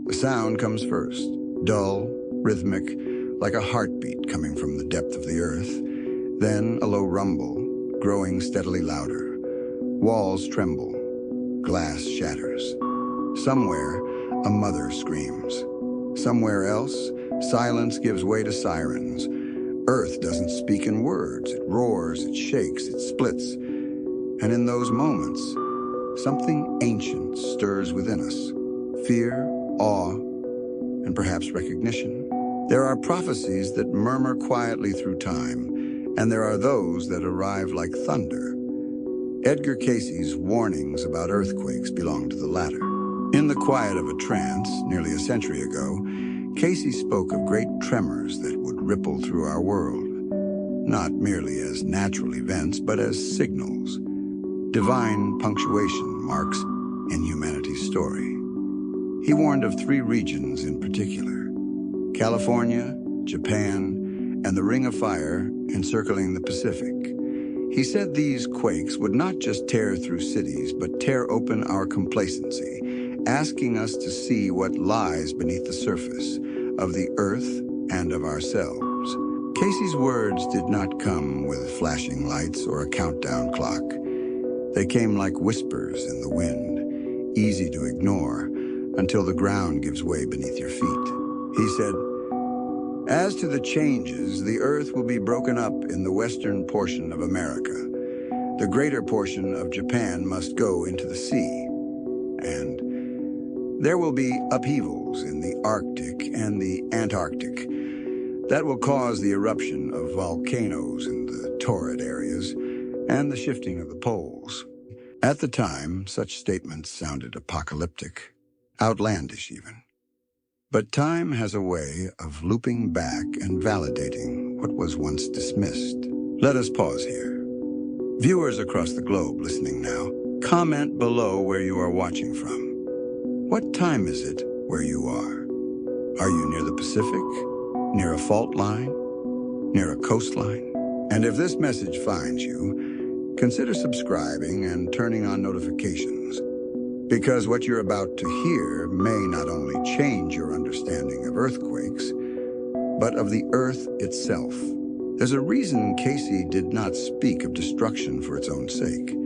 The sound comes first, dull, rhythmic, like a heartbeat coming from the depth of the earth. Then a low rumble, growing steadily louder. Walls tremble, glass shatters. Somewhere, a mother screams. Somewhere else, silence gives way to sirens. Earth doesn't speak in words. It roars, it shakes, it splits. And in those moments, something ancient stirs within us. Fear, awe, and perhaps recognition. There are prophecies that murmur quietly through time, and there are those that arrive like thunder. Edgar Cayce's warnings about earthquakes belong to the latter. In the quiet of a trance, nearly a century ago, Cayce spoke of great tremors that would ripple through our world, not merely as natural events, but as signals, divine punctuation marks in humanity's story. He warned of 3 regions in particular: California, Japan, and the Ring of Fire encircling the Pacific. He said these quakes would not just tear through cities, but tear open our complacency, asking us to see what lies beneath the surface of the earth and of ourselves. Cayce's words did not come with flashing lights or a countdown clock. They came like whispers in the wind, easy to ignore until the ground gives way beneath your feet. He said, "As to the changes, the earth will be broken up in the western portion of America. The greater portion of Japan must go into the sea. And there will be upheavals in the Arctic and the Antarctic that will cause the eruption of volcanoes in the torrid areas and the shifting of the poles." At the time, such statements sounded apocalyptic, outlandish even. But time has a way of looping back and validating what was once dismissed. Let us pause here. Viewers across the globe listening now, comment below where you are watching from. What time is it where you are? Are you near the Pacific? Near a fault line? Near a coastline? And if this message finds you, consider subscribing and turning on notifications. Because what you're about to hear may not only change your understanding of earthquakes, but of the earth itself. There's a reason Cayce did not speak of destruction for its own sake.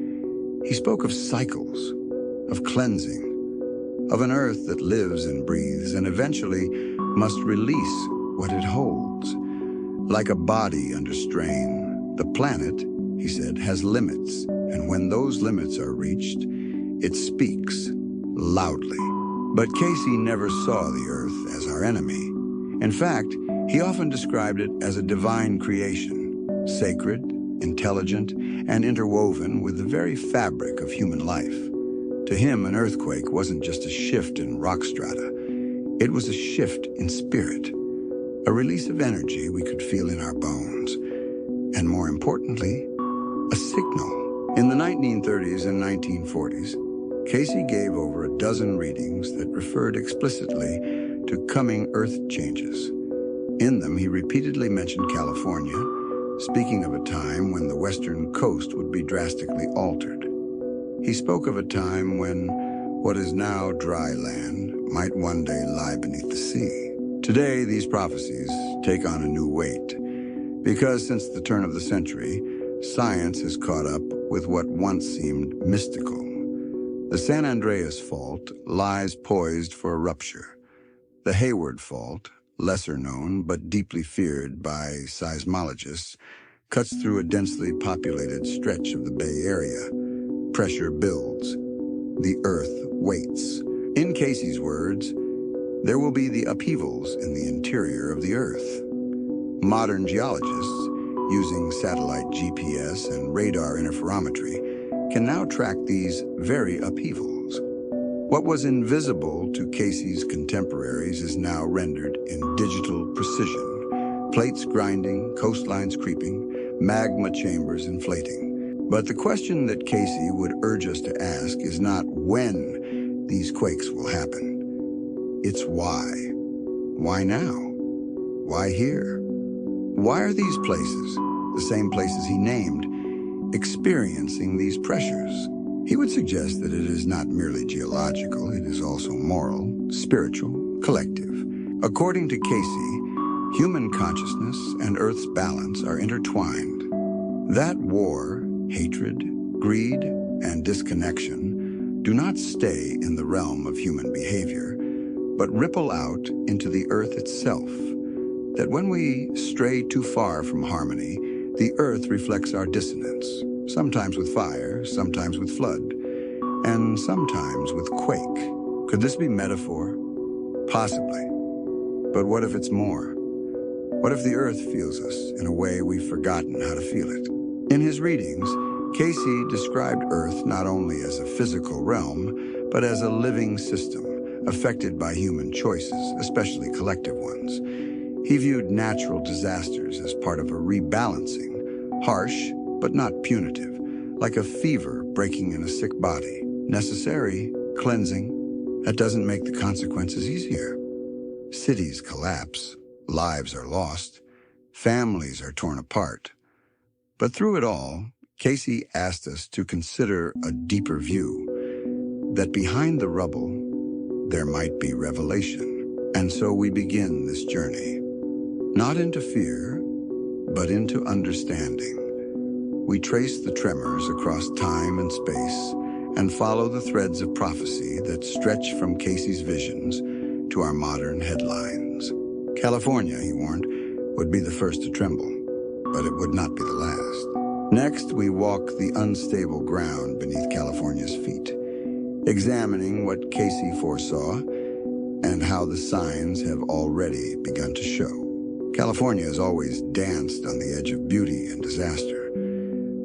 He spoke of cycles, of cleansing, of an earth that lives and breathes and eventually must release what it holds. Like a body under strain, the planet, he said, has limits, and when those limits are reached, it speaks loudly. But Cayce never saw the earth as our enemy. In fact, he often described it as a divine creation, sacred, intelligent, and interwoven with the very fabric of human life. To him, an earthquake wasn't just a shift in rock strata. It was a shift in spirit, a release of energy we could feel in our bones, and more importantly, a signal. In the 1930s and 1940s, Cayce gave over a dozen readings that referred explicitly to coming earth changes. In them, he repeatedly mentioned California, speaking of a time when the western coast would be drastically altered. He spoke of a time when what is now dry land might one day lie beneath the sea. Today, these prophecies take on a new weight, because since the turn of the century, science has caught up with what once seemed mystical. The San Andreas Fault lies poised for a rupture. The Hayward Fault, lesser known but deeply feared by seismologists, cuts through a densely populated stretch of the Bay Area. Pressure builds. The earth waits. In Cayce's words, there will be the upheavals in the interior of the earth. Modern geologists, using satellite GPS and radar interferometry, can now track these very upheavals. What was invisible to Cayce's contemporaries is now rendered in digital precision. Plates grinding, coastlines creeping, magma chambers inflating. But the question that Cayce would urge us to ask is not when these quakes will happen. It's why. Why now? Why here? Why are these places, the same places he named, experiencing these pressures? He would suggest that it is not merely geological, it is also moral, spiritual, collective. According to Cayce, human consciousness and Earth's balance are intertwined. That war, hatred, greed, and disconnection do not stay in the realm of human behavior, but ripple out into the Earth itself. That when we stray too far from harmony, the Earth reflects our dissonance, sometimes with fire, sometimes with flood, and sometimes with quake. Could this be metaphor? Possibly. But what if it's more? What if the Earth feels us in a way we've forgotten how to feel it? In his readings, Cayce described Earth not only as a physical realm, but as a living system, affected by human choices, especially collective ones. He viewed natural disasters as part of a rebalancing, harsh but not punitive, like a fever breaking in a sick body. Necessary, cleansing, that doesn't make the consequences easier. Cities collapse, lives are lost, families are torn apart. But through it all, Cayce asked us to consider a deeper view, that behind the rubble, there might be revelation. And so we begin this journey, not into fear, but into understanding. We trace the tremors across time and space and follow the threads of prophecy that stretch from Cayce's visions to our modern headlines. California, he warned, would be the first to tremble, but it would not be the last. Next, we walk the unstable ground beneath California's feet, examining what Cayce foresaw and how the signs have already begun to show. California has always danced on the edge of beauty and disaster.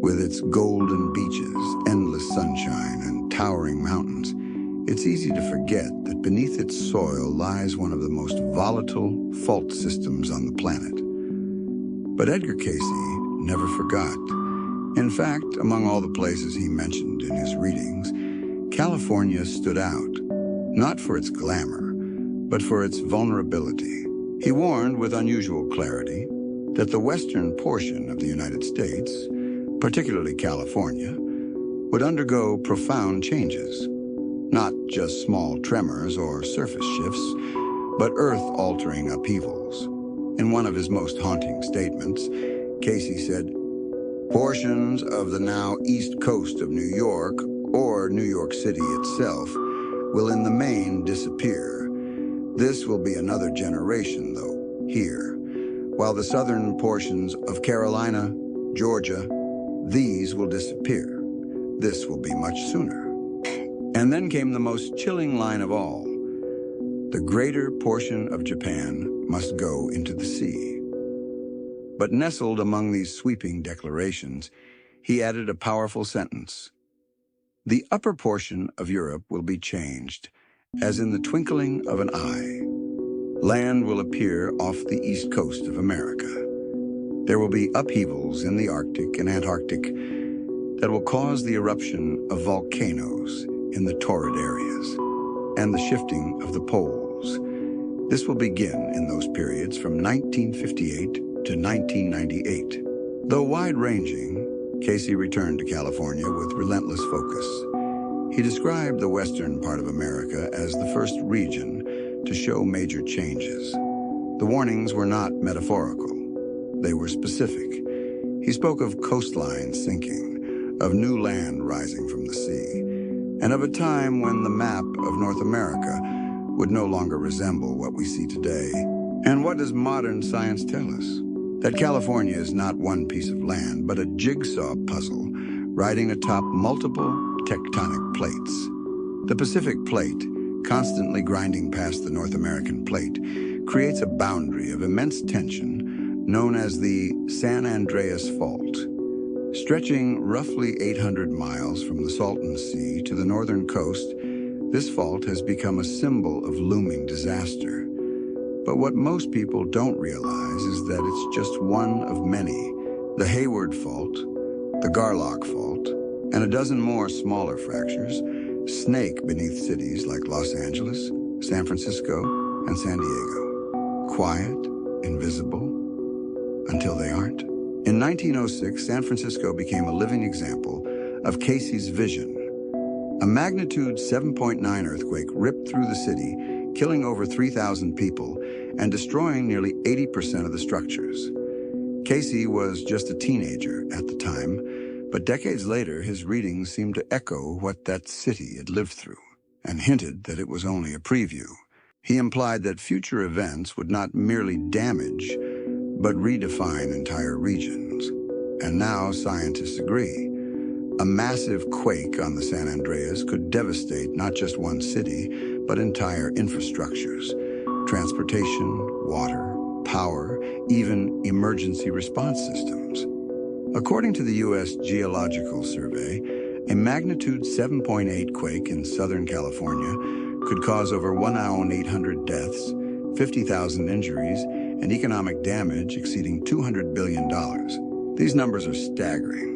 With its golden beaches, endless sunshine, and towering mountains, it's easy to forget that beneath its soil lies one of the most volatile fault systems on the planet. But Edgar Cayce never forgot. In fact, among all the places he mentioned in his readings, California stood out, not for its glamour, but for its vulnerability. He warned with unusual clarity that the western portion of the United States, particularly California, would undergo profound changes. Not just small tremors or surface shifts, but earth-altering upheavals. In one of his most haunting statements, Cayce said, "Portions of the now east coast of New York, or New York City itself, will in the main disappear. This will be another generation, though, here. While the southern portions of Carolina, Georgia, these will disappear. This will be much sooner." And then came the most chilling line of all. The greater portion of Japan must go into the sea. But nestled among these sweeping declarations, he added a powerful sentence. The upper portion of Europe will be changed, as in the twinkling of an eye. Land will appear off the east coast of America. There will be upheavals in the Arctic and Antarctic that will cause the eruption of volcanoes in the torrid areas, and the shifting of the poles. This will begin in those periods from 1958 to 1998. Though wide-ranging, Cayce returned to California with relentless focus. He described the western part of America as the first region to show major changes. The warnings were not metaphorical. They were specific. He spoke of coastlines sinking, of new land rising from the sea, and of a time when the map of North America would no longer resemble what we see today. And what does modern science tell us? That California is not one piece of land, but a jigsaw puzzle riding atop multiple tectonic plates. The Pacific Plate, constantly grinding past the North American Plate, creates a boundary of immense tension known as the San Andreas Fault. Stretching roughly 800 miles from the Salton Sea to the northern coast, this fault has become a symbol of looming disaster. But what most people don't realize is that it's just one of many. The Hayward Fault, the Garlock Fault, and a dozen more smaller fractures snake beneath cities like Los Angeles, San Francisco, and San Diego. Quiet, invisible, until they aren't. In 1906, San Francisco became a living example of Cayce's vision. A magnitude 7.9 earthquake ripped through the city, killing over 3,000 people and destroying nearly 80% of the structures. Cayce was just a teenager at the time, but decades later his readings seemed to echo what that city had lived through, and hinted that it was only a preview. He implied that future events would not merely damage, but redefine entire regions. And now scientists agree. A massive quake on the San Andreas could devastate not just one city, but entire infrastructures, transportation, water, power, even emergency response systems. According to the U.S. Geological Survey, a magnitude 7.8 quake in Southern California could cause over 1,800 deaths, 50,000 injuries, and economic damage exceeding $200 billion. These numbers are staggering.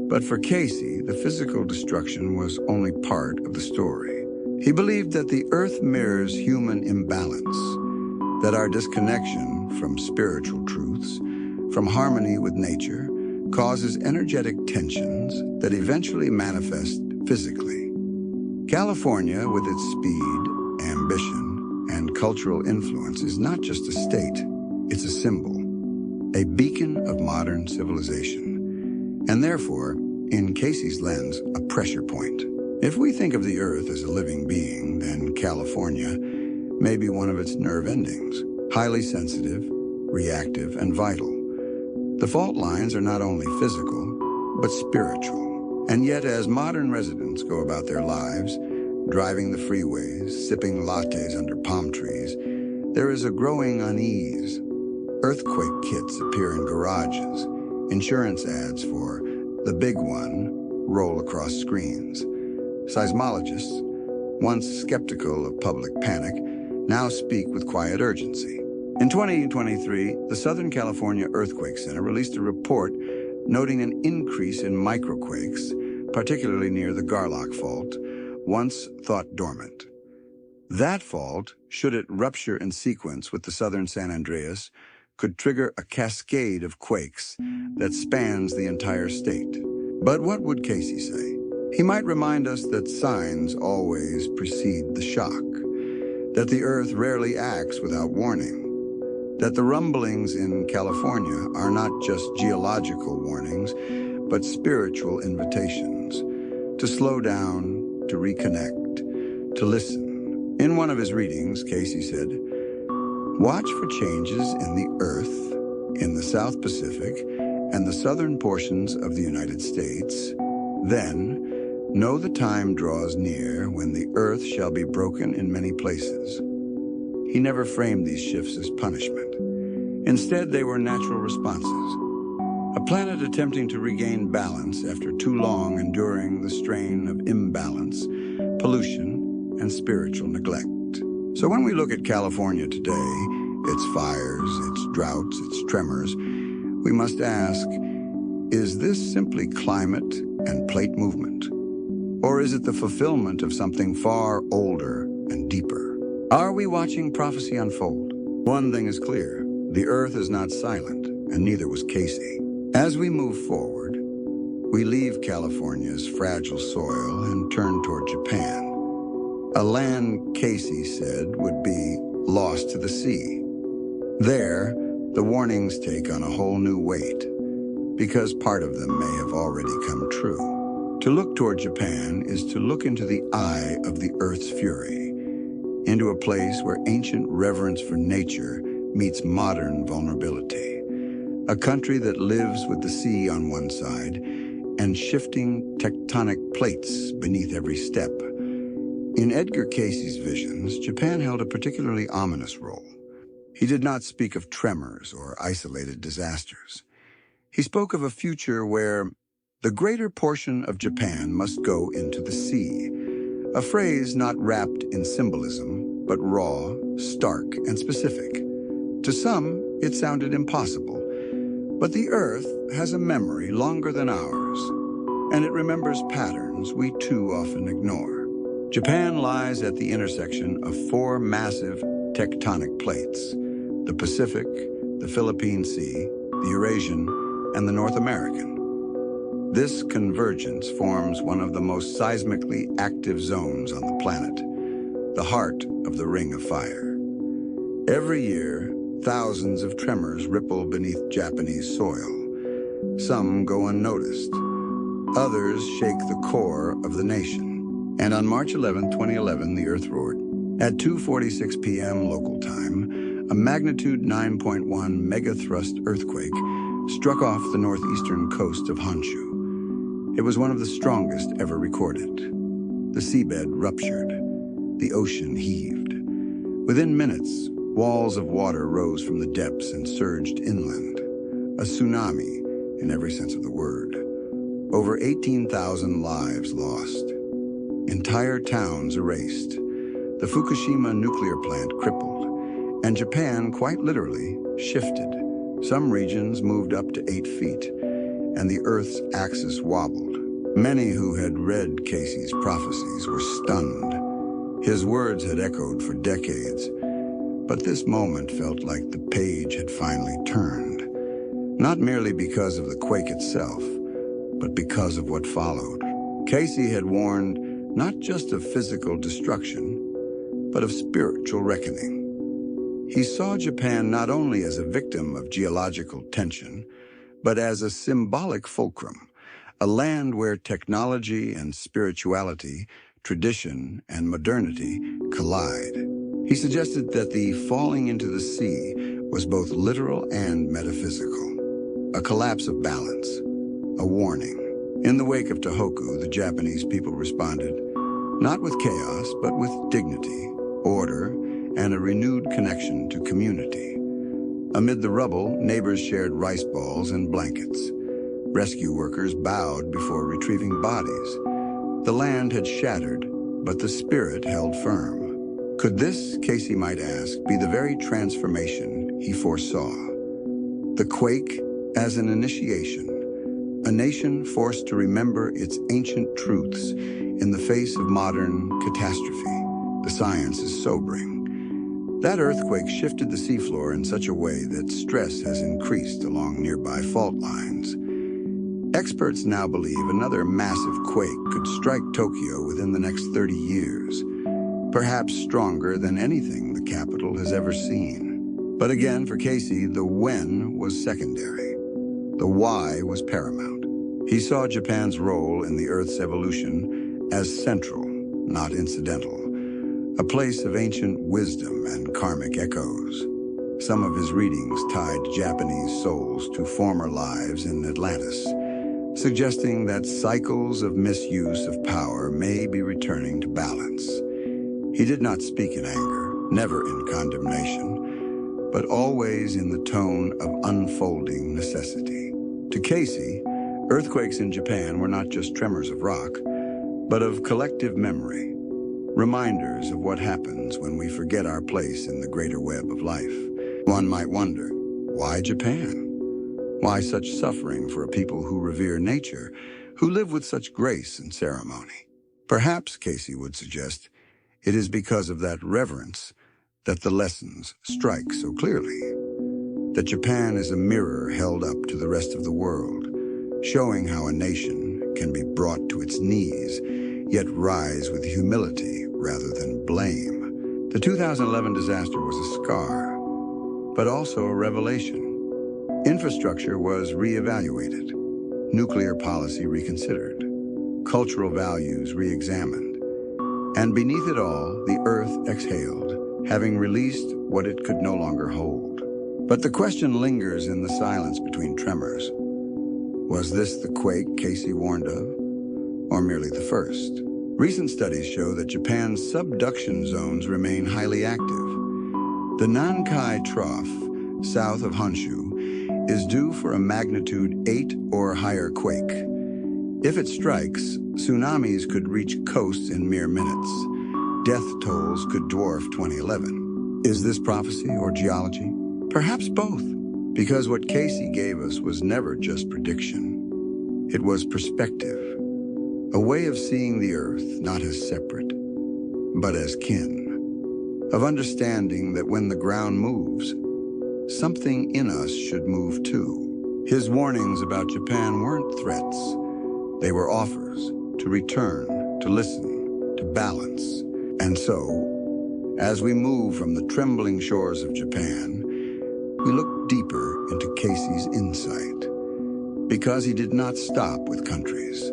But for Cayce, the physical destruction was only part of the story. He believed that the Earth mirrors human imbalance, that our disconnection from spiritual truths, from harmony with nature, causes energetic tensions that eventually manifest physically. California, with its speed, ambition, and cultural influence, is not just a state, it's a symbol, a beacon of modern civilization, and therefore, in Cayce's lens, a pressure point. If we think of the Earth as a living being, then California may be one of its nerve endings, highly sensitive, reactive, and vital. The fault lines are not only physical, but spiritual. And yet, as modern residents go about their lives, driving the freeways, sipping lattes under palm trees, there is a growing unease. Earthquake kits appear in garages. Insurance ads for the big one roll across screens. Seismologists, once skeptical of public panic, now speak with quiet urgency. In 2023, the Southern California Earthquake Center released a report noting an increase in microquakes, particularly near the Garlock Fault, once thought dormant. That fault, should it rupture in sequence with the southern San Andreas, could trigger a cascade of quakes that spans the entire state. But what would Cayce say? He might remind us that signs always precede the shock, that the Earth rarely acts without warning, that the rumblings in California are not just geological warnings, but spiritual invitations to slow down, to reconnect, to listen. In one of his readings, Cayce said, "Watch for changes in the Earth, in the South Pacific, and the southern portions of the United States. Then, know the time draws near when the Earth shall be broken in many places." He never framed these shifts as punishment. Instead, they were natural responses. A planet attempting to regain balance after too long enduring the strain of imbalance, pollution, and spiritual neglect. So when we look at California today, its fires, its droughts, its tremors, we must ask, is this simply climate and plate movement? Or is it the fulfillment of something far older and deeper? Are we watching prophecy unfold? One thing is clear, the Earth is not silent, and neither was Cayce. As we move forward, we leave California's fragile soil and turn toward Japan, a land Cayce said would be lost to the sea. There, the warnings take on a whole new weight, because part of them may have already come true. To look toward Japan is to look into the eye of the Earth's fury, into a place where ancient reverence for nature meets modern vulnerability. A country that lives with the sea on one side and shifting tectonic plates beneath every step. In Edgar Cayce's visions, Japan held a particularly ominous role. He did not speak of tremors or isolated disasters. He spoke of a future where the greater portion of Japan must go into the sea, a phrase not wrapped in symbolism, but raw, stark, and specific. To some, it sounded impossible, but the Earth has a memory longer than ours, and it remembers patterns we too often ignore. Japan lies at the intersection of four massive tectonic plates: the Pacific, the Philippine Sea, the Eurasian, and the North American. This convergence forms one of the most seismically active zones on the planet, the heart of the Ring of Fire. Every year, thousands of tremors ripple beneath Japanese soil. Some go unnoticed. Others shake the core of the nation. And on March 11, 2011, the earth roared. At 2:46 p.m. local time, a magnitude 9.1 megathrust earthquake struck off the northeastern coast of Honshu. It was one of the strongest ever recorded. The seabed ruptured. The ocean heaved. Within minutes, walls of water rose from the depths and surged inland. A tsunami, in every sense of the word. Over 18,000 lives lost. Entire towns erased. The Fukushima nuclear plant crippled. And Japan, quite literally, shifted. Some regions moved up to 8 feet, and the Earth's axis wobbled. Many who had read Cayce's prophecies were stunned. His words had echoed for decades, but this moment felt like the page had finally turned. Not merely because of the quake itself, but because of what followed. Cayce had warned not just of physical destruction, but of spiritual reckoning. He saw Japan not only as a victim of geological tension, but as a symbolic fulcrum, a land where technology and spirituality, tradition and modernity collide. He suggested that the falling into the sea was both literal and metaphysical, a collapse of balance, a warning. In the wake of Tohoku, the Japanese people responded, not with chaos, but with dignity, order, and a renewed connection to community. Amid the rubble, neighbors shared rice balls and blankets. Rescue workers bowed before retrieving bodies. The land had shattered, but the spirit held firm. Could this, Cayce might ask, be the very transformation he foresaw? The quake as an initiation, a nation forced to remember its ancient truths in the face of modern catastrophe. The science is sobering. That earthquake shifted the seafloor in such a way that stress has increased along nearby fault lines. Experts now believe another massive quake could strike Tokyo within the next 30 years, perhaps stronger than anything the capital has ever seen. But again, for Cayce, the when was secondary. The why was paramount. He saw Japan's role in the Earth's evolution as central, not incidental. A place of ancient wisdom and karmic echoes. Some of his readings tied Japanese souls to former lives in Atlantis, suggesting that cycles of misuse of power may be returning to balance. He did not speak in anger, never in condemnation, but always in the tone of unfolding necessity. To Cayce, earthquakes in Japan were not just tremors of rock, but of collective memory. Reminders of what happens when we forget our place in the greater web of life. One might wonder, why Japan? Why such suffering for a people who revere nature, who live with such grace and ceremony? Perhaps, Cayce would suggest, it is because of that reverence that the lessons strike so clearly. That Japan is a mirror held up to the rest of the world, showing how a nation can be brought to its knees, yet rise with humility rather than blame. The 2011 disaster was a scar, but also a revelation. Infrastructure was reevaluated, nuclear policy reconsidered, cultural values re-examined, and beneath it all, the earth exhaled, having released what it could no longer hold. But the question lingers in the silence between tremors. Was this the quake Cayce warned of, or merely the first? Recent studies show that Japan's subduction zones remain highly active. The Nankai Trough, south of Honshu, is due for a magnitude 8 or higher quake. If it strikes, tsunamis could reach coasts in mere minutes. Death tolls could dwarf 2011. Is this prophecy or geology? Perhaps both, because what Cayce gave us was never just prediction. It was perspective. A way of seeing the earth not as separate, but as kin. Of understanding that when the ground moves, something in us should move too. His warnings about Japan weren't threats. They were offers to return, to listen, to balance. And so, As we move from the trembling shores of Japan, we look deeper into Cayce's insight. Because he did not stop with countries.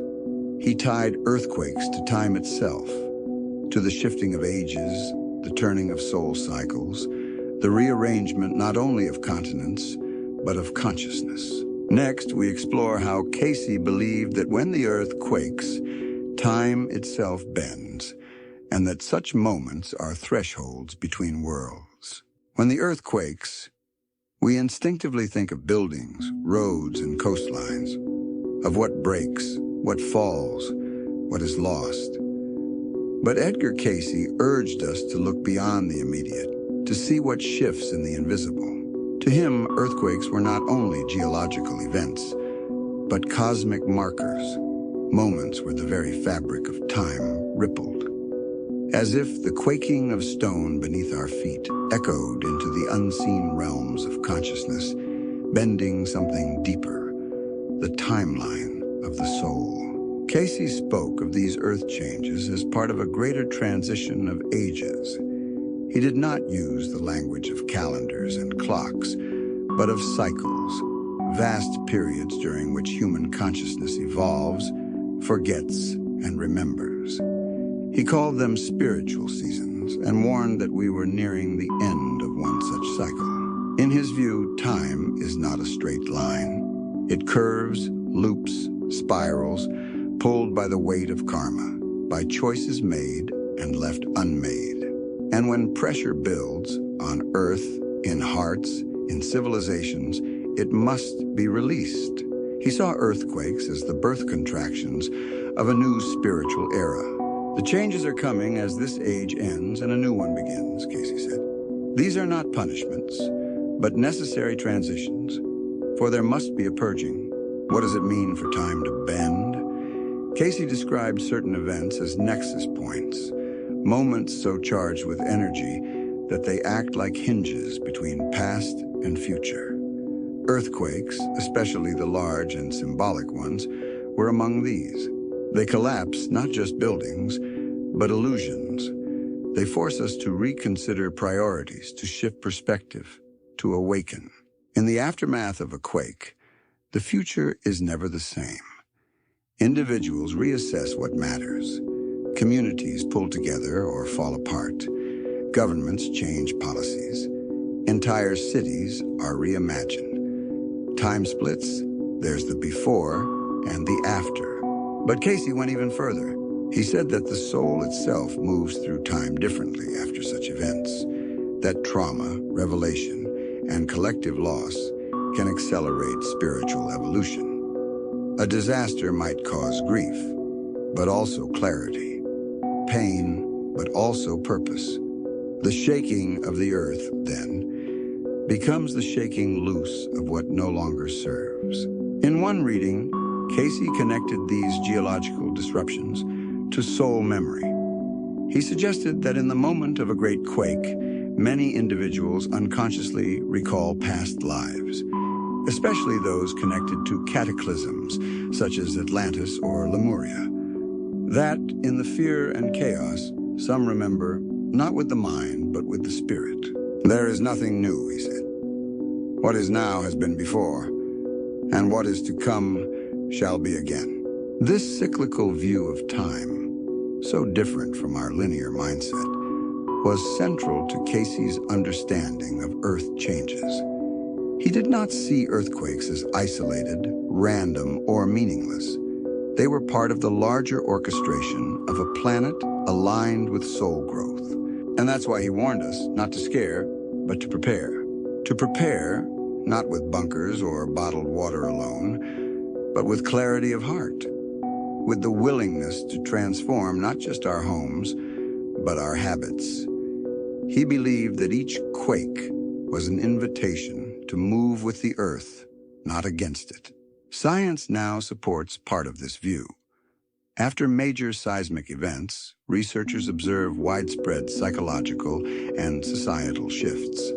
He tied earthquakes to time itself, to the shifting of ages, the turning of soul cycles, the rearrangement not only of continents, but of consciousness. Next, we explore how Cayce believed that when the earth quakes, time itself bends, and that such moments are thresholds between worlds. When the earth quakes, we instinctively think of buildings, roads, and coastlines, of what breaks, what falls, what is lost. But Edgar Cayce urged us to look beyond the immediate, to see what shifts in the invisible. To him, earthquakes were not only geological events, but cosmic markers, moments where the very fabric of time rippled. As if the quaking of stone beneath our feet echoed into the unseen realms of consciousness, bending something deeper, the timeline of the soul. Cayce spoke of these earth changes as part of a greater transition of ages. He did not use the language of calendars and clocks, but of cycles, vast periods during which human consciousness evolves, forgets, and remembers. He called them spiritual seasons and warned that we were nearing the end of one such cycle. In his view, time is not a straight line. It curves, loops, spirals, pulled by the weight of karma, by choices made and left unmade. And when pressure builds on earth, in hearts, in civilizations, it must be released. He saw earthquakes as the birth contractions of a new spiritual era. The changes are coming as this age ends and a new one begins, Cayce said. These are not punishments, but necessary transitions, for there must be a purging. What does it mean for time to bend? Cayce described certain events as nexus points, moments so charged with energy that they act like hinges between past and future. Earthquakes, especially the large and symbolic ones, were among these. They collapse not just buildings, but illusions. They force us to reconsider priorities, to shift perspective, to awaken. In the aftermath of a quake, the future is never the same. Individuals reassess what matters. Communities pull together or fall apart. Governments change policies. Entire cities are reimagined. Time splits. There's the before and the after. But Cayce went even further. He said that the soul itself moves through time differently after such events, that trauma, revelation, and collective loss can accelerate spiritual evolution. A disaster might cause grief, but also clarity, pain, but also purpose. The shaking of the earth, then, becomes the shaking loose of what no longer serves. In one reading, Cayce connected these geological disruptions to soul memory. He suggested that in the moment of a great quake, many individuals unconsciously recall past lives, especially those connected to cataclysms such as Atlantis or Lemuria. That, in the fear and chaos, some remember not with the mind, but with the spirit. There is nothing new, he said. What is now has been before, and what is to come shall be again. This cyclical view of time, so different from our linear mindset, was central to Cayce's understanding of earth changes. He did not see earthquakes as isolated, random, or meaningless. They were part of the larger orchestration of a planet aligned with soul growth. And that's why he warned us not to scare, but to prepare. To prepare, not with bunkers or bottled water alone, but with clarity of heart, with the willingness to transform not just our homes, but our habits. He believed that each quake was an invitation to move with the earth, not against it. Science now supports part of this view. After major seismic events, researchers observe widespread psychological and societal shifts.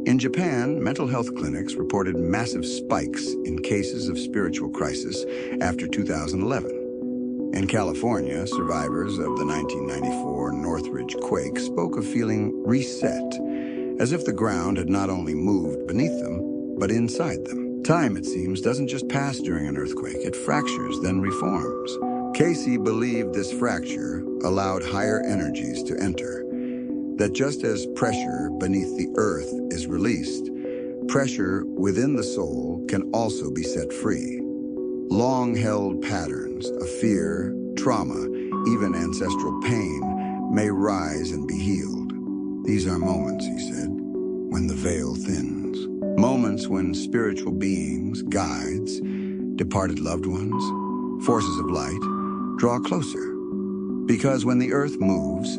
In Japan, mental health clinics reported massive spikes in cases of spiritual crisis after 2011. In California, survivors of the 1994 Northridge quake spoke of feeling reset, as if the ground had not only moved beneath them, but inside them. Time, it seems, doesn't just pass during an earthquake, it fractures, then reforms. Cayce believed this fracture allowed higher energies to enter, that just as pressure beneath the earth is released, pressure within the soul can also be set free. Long-held patterns of fear, trauma, even ancestral pain may rise and be healed. These are moments, he said, when the veil thins. Moments when spiritual beings, guides, departed loved ones, forces of light, draw closer. Because when the earth moves,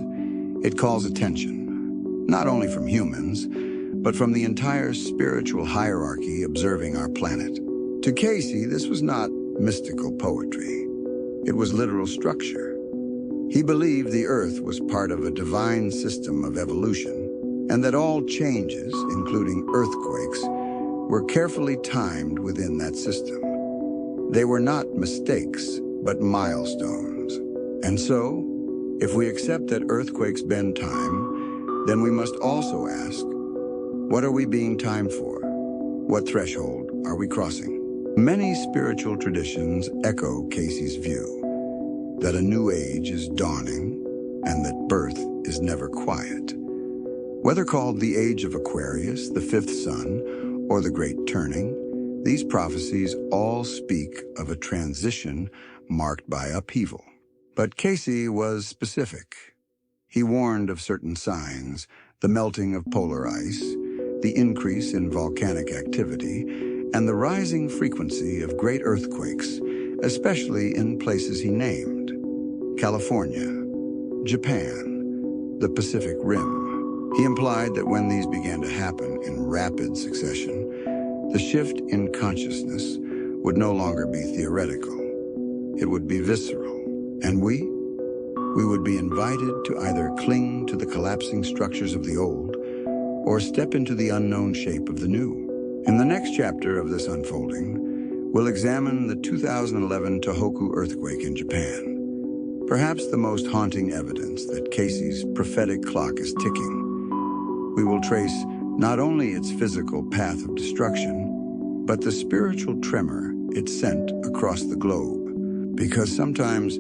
it calls attention, not only from humans, but from the entire spiritual hierarchy observing our planet. To Cayce, this was not mystical poetry. It was literal structure. He believed the earth was part of a divine system of evolution, and that all changes, including earthquakes, were carefully timed within that system. They were not mistakes, but milestones. And so, if we accept that earthquakes bend time, then we must also ask, what are we being timed for? What threshold are we crossing? Many spiritual traditions echo Cayce's view that a new age is dawning and that birth is never quiet. Whether called the Age of Aquarius, the fifth sun, or the Great Turning, these prophecies all speak of a transition marked by upheaval. But Cayce was specific. He warned of certain signs, the melting of polar ice, the increase in volcanic activity, and the rising frequency of great earthquakes, especially in places he named: California, Japan, the Pacific Rim. He implied that when these began to happen in rapid succession, the shift in consciousness would no longer be theoretical. It would be visceral. And we would be invited to either cling to the collapsing structures of the old or step into the unknown shape of the new. In the next chapter of this unfolding, we'll examine the 2011 Tohoku earthquake in Japan, perhaps the most haunting evidence that Cayce's prophetic clock is ticking. We will trace not only its physical path of destruction, but the spiritual tremor it sent across the globe. Because sometimes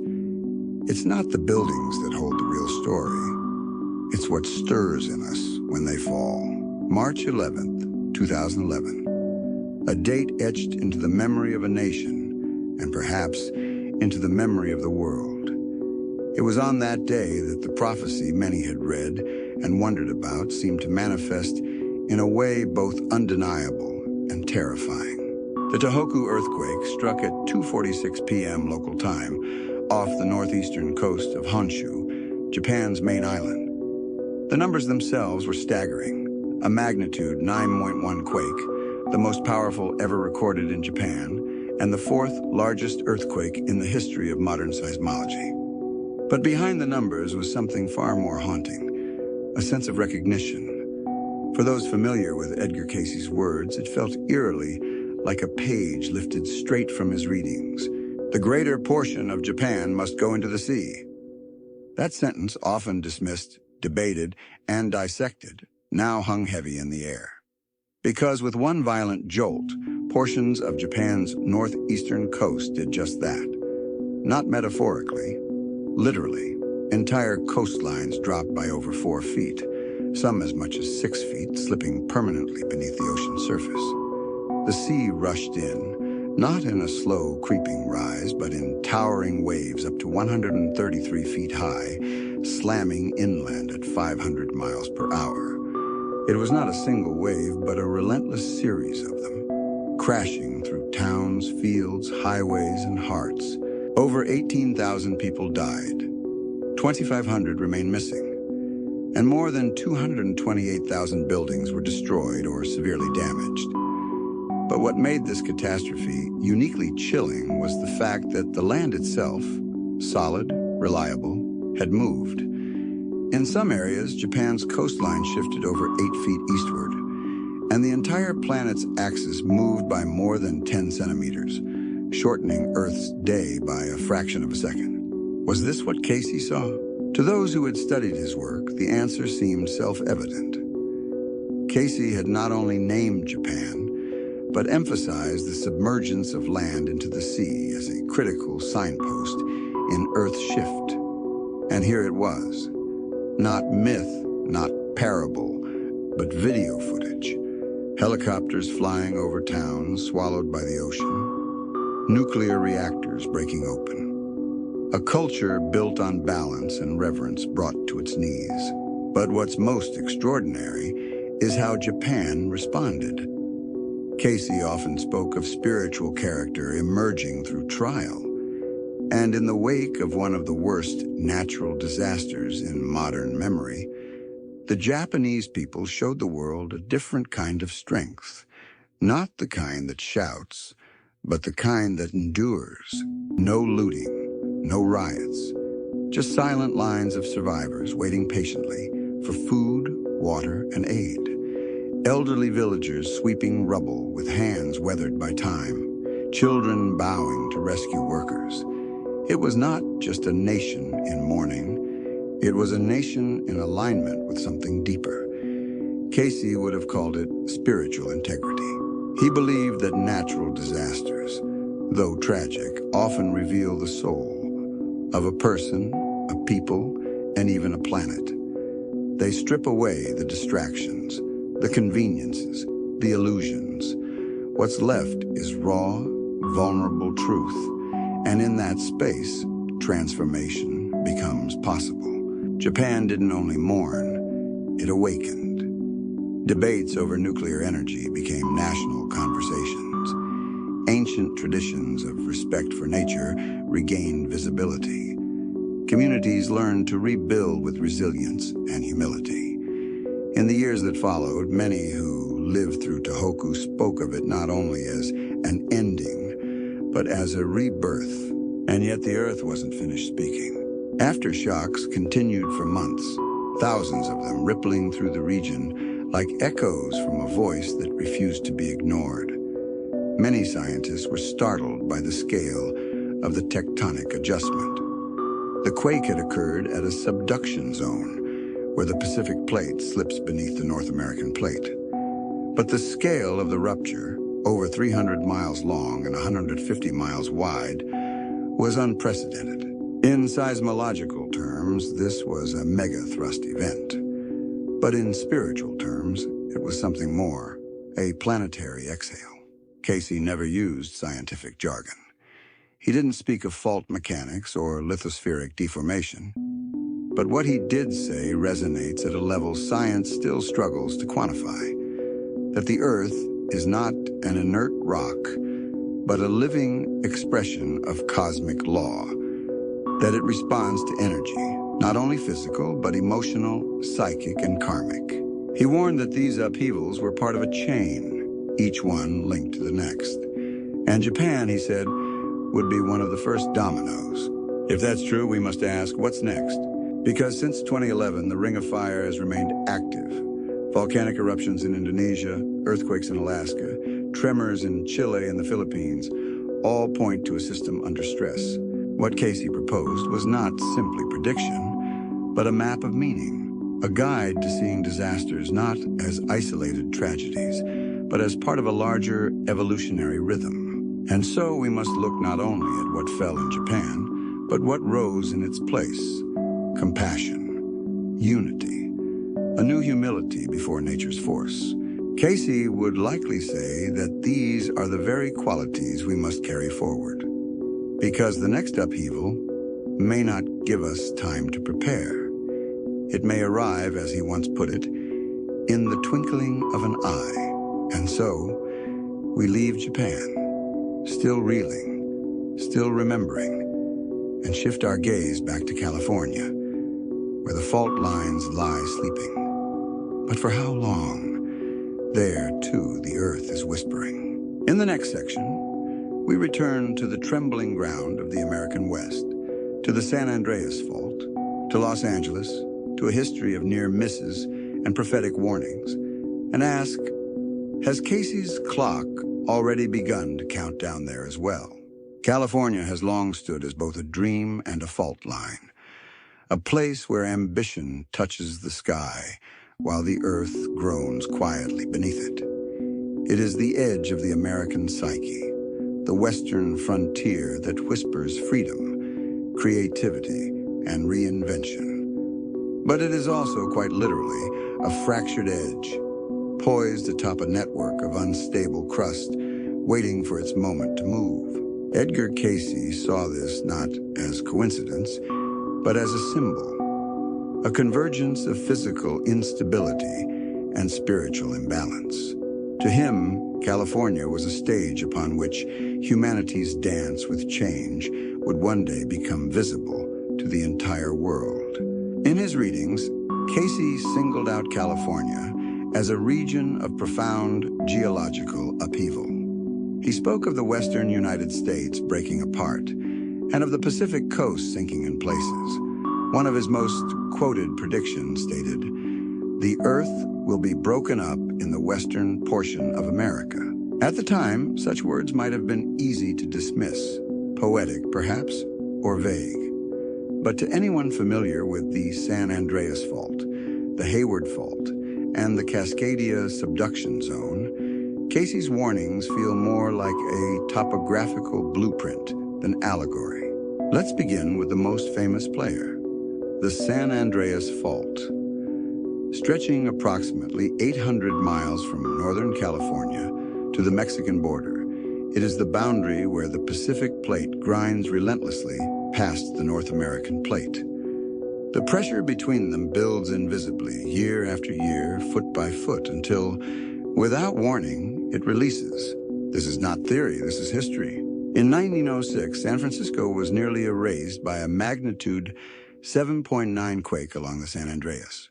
it's not the buildings that hold the real story. It's what stirs in us when they fall. March 11th, 2011. A date etched into the memory of a nation, and perhaps into the memory of the world. It was on that day that the prophecy many had read and wondered about seemed to manifest in a way both undeniable and terrifying. The Tohoku earthquake struck at 2:46 p.m. local time off the northeastern coast of Honshu, Japan's main island. The numbers themselves were staggering. A magnitude 9.1 quake, the most powerful ever recorded in Japan, and the fourth largest earthquake in the history of modern seismology. But behind the numbers was something far more haunting, a sense of recognition. For those familiar with Edgar Cayce's words, it felt eerily like a page lifted straight from his readings. The greater portion of Japan must go into the sea. That sentence, often dismissed, debated, and dissected, now hung heavy in the air. Because with one violent jolt, portions of Japan's northeastern coast did just that. Not metaphorically, literally. Entire coastlines dropped by over 4 feet, some as much as 6 feet, slipping permanently beneath the ocean surface. The sea rushed in, not in a slow, creeping rise, but in towering waves up to 133 feet high, slamming inland at 500 miles per hour. It was not a single wave, but a relentless series of them, crashing through towns, fields, highways, and hearts. Over 18,000 people died. 2,500 remain missing. And more than 228,000 buildings were destroyed or severely damaged. But what made this catastrophe uniquely chilling was the fact that the land itself, solid, reliable, had moved. In some areas, Japan's coastline shifted over 8 feet eastward, and the entire planet's axis moved by more than 10 centimeters, shortening Earth's day by a fraction of a second. Was this what Cayce saw? To those who had studied his work, the answer seemed self-evident. Cayce had not only named Japan, but emphasized the submergence of land into the sea as a critical signpost in Earth's shift. And here it was. Not myth, not parable, but video footage. Helicopters flying over towns swallowed by the ocean. Nuclear reactors breaking open. A culture built on balance and reverence brought to its knees. But what's most extraordinary is how Japan responded. Cayce often spoke of spiritual character emerging through trial. And in the wake of one of the worst natural disasters in modern memory, the Japanese people showed the world a different kind of strength. Not the kind that shouts, but the kind that endures. No looting, no riots, just silent lines of survivors waiting patiently for food, water, and aid. Elderly villagers sweeping rubble with hands weathered by time, children bowing to rescue workers. It was not just a nation in mourning, it was a nation in alignment with something deeper. Cayce would have called it spiritual integrity. He believed that natural disasters, though tragic, often reveal the soul of a person, a people, and even a planet. They strip away the distractions, the conveniences, the illusions. What's left is raw, vulnerable truth. And in that space, transformation becomes possible. Japan didn't only mourn, it awakened. Debates over nuclear energy became national conversations. Ancient traditions of respect for nature regained visibility. Communities learned to rebuild with resilience and humility. In the years that followed, many who lived through Tohoku spoke of it not only as an ending, but as a rebirth. And yet the Earth wasn't finished speaking. Aftershocks continued for months, thousands of them rippling through the region like echoes from a voice that refused to be ignored. Many scientists were startled by the scale of the tectonic adjustment. The quake had occurred at a subduction zone, where the Pacific plate slips beneath the North American plate. But the scale of the rupture, over 300 miles long and 150 miles wide, was unprecedented. In seismological terms, this was a megathrust event. But in spiritual terms, it was something more, a planetary exhale. Cayce never used scientific jargon. He didn't speak of fault mechanics or lithospheric deformation. But what he did say resonates at a level science still struggles to quantify. That the Earth is not an inert rock, but a living expression of cosmic law. That it responds to energy, not only physical, but emotional, psychic, and karmic. He warned that these upheavals were part of a chain, each one linked to the next. And Japan, he said, would be one of the first dominoes. If that's true, we must ask, what's next? Because since 2011, the Ring of Fire has remained active. Volcanic eruptions in Indonesia, earthquakes in Alaska, tremors in Chile and the Philippines, all point to a system under stress. What Cayce proposed was not simply prediction, but a map of meaning, a guide to seeing disasters not as isolated tragedies, but as part of a larger evolutionary rhythm. And so we must look not only at what fell in Japan, but what rose in its place. Compassion, unity, a new humility before nature's force. Cayce would likely say that these are the very qualities we must carry forward. Because the next upheaval may not give us time to prepare. It may arrive, as he once put it, in the twinkling of an eye. And so, we leave Japan, still reeling, still remembering, and shift our gaze back to California, where the fault lines lie sleeping. But for how long? There, too, the earth is whispering. In the next section, we return to the trembling ground of the American West, to the San Andreas Fault, to Los Angeles, to a history of near misses and prophetic warnings, and ask, has Cayce's clock already begun to count down there as well? California has long stood as both a dream and a fault line, a place where ambition touches the sky while the earth groans quietly beneath it. It is the edge of the American psyche, the western frontier that whispers freedom, creativity, and reinvention. But it is also, quite literally, a fractured edge, poised atop a network of unstable crust, waiting for its moment to move. Edgar Cayce saw this not as coincidence, but as a symbol, a convergence of physical instability and spiritual imbalance. To him, California was a stage upon which humanity's dance with change would one day become visible to the entire world. In his readings, Cayce singled out California as a region of profound geological upheaval. He spoke of the western United States breaking apart and of the Pacific coast sinking in places. One of his most quoted predictions stated, "The Earth will be broken up in the western portion of America." At the time, such words might have been easy to dismiss, poetic perhaps, or vague. But to anyone familiar with the San Andreas Fault, the Hayward Fault, and the Cascadia subduction zone, Cayce's warnings feel more like a topographical blueprint than allegory. Let's begin with the most famous player, the San Andreas Fault. Stretching approximately 800 miles from northern California to the Mexican border, it is the boundary where the Pacific Plate grinds relentlessly past the North American Plate. The pressure between them builds invisibly, year after year, foot by foot, until, without warning, it releases. This is not theory, this is history. In 1906, San Francisco was nearly erased by a magnitude 7.9 quake along the San Andreas.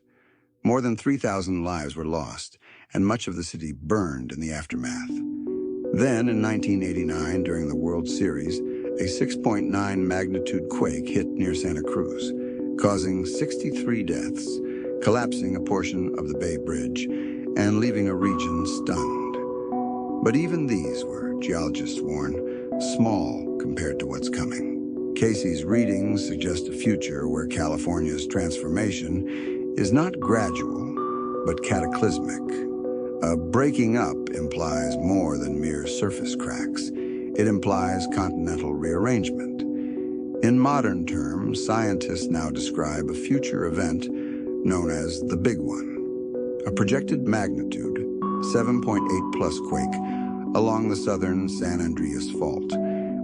More than 3,000 lives were lost, and much of the city burned in the aftermath. Then, in 1989, during the World Series, a 6.9 magnitude quake hit near Santa Cruz, causing 63 deaths, collapsing a portion of the Bay Bridge, and leaving a region stunned. But even these were, geologists warn, small compared to what's coming. Cayce's readings suggest a future where California's transformation is not gradual, but cataclysmic. A breaking up implies more than mere surface cracks. It implies continental rearrangement. In modern terms, scientists now describe a future event known as the Big One, a projected magnitude 7.8 plus quake along the southern San Andreas Fault,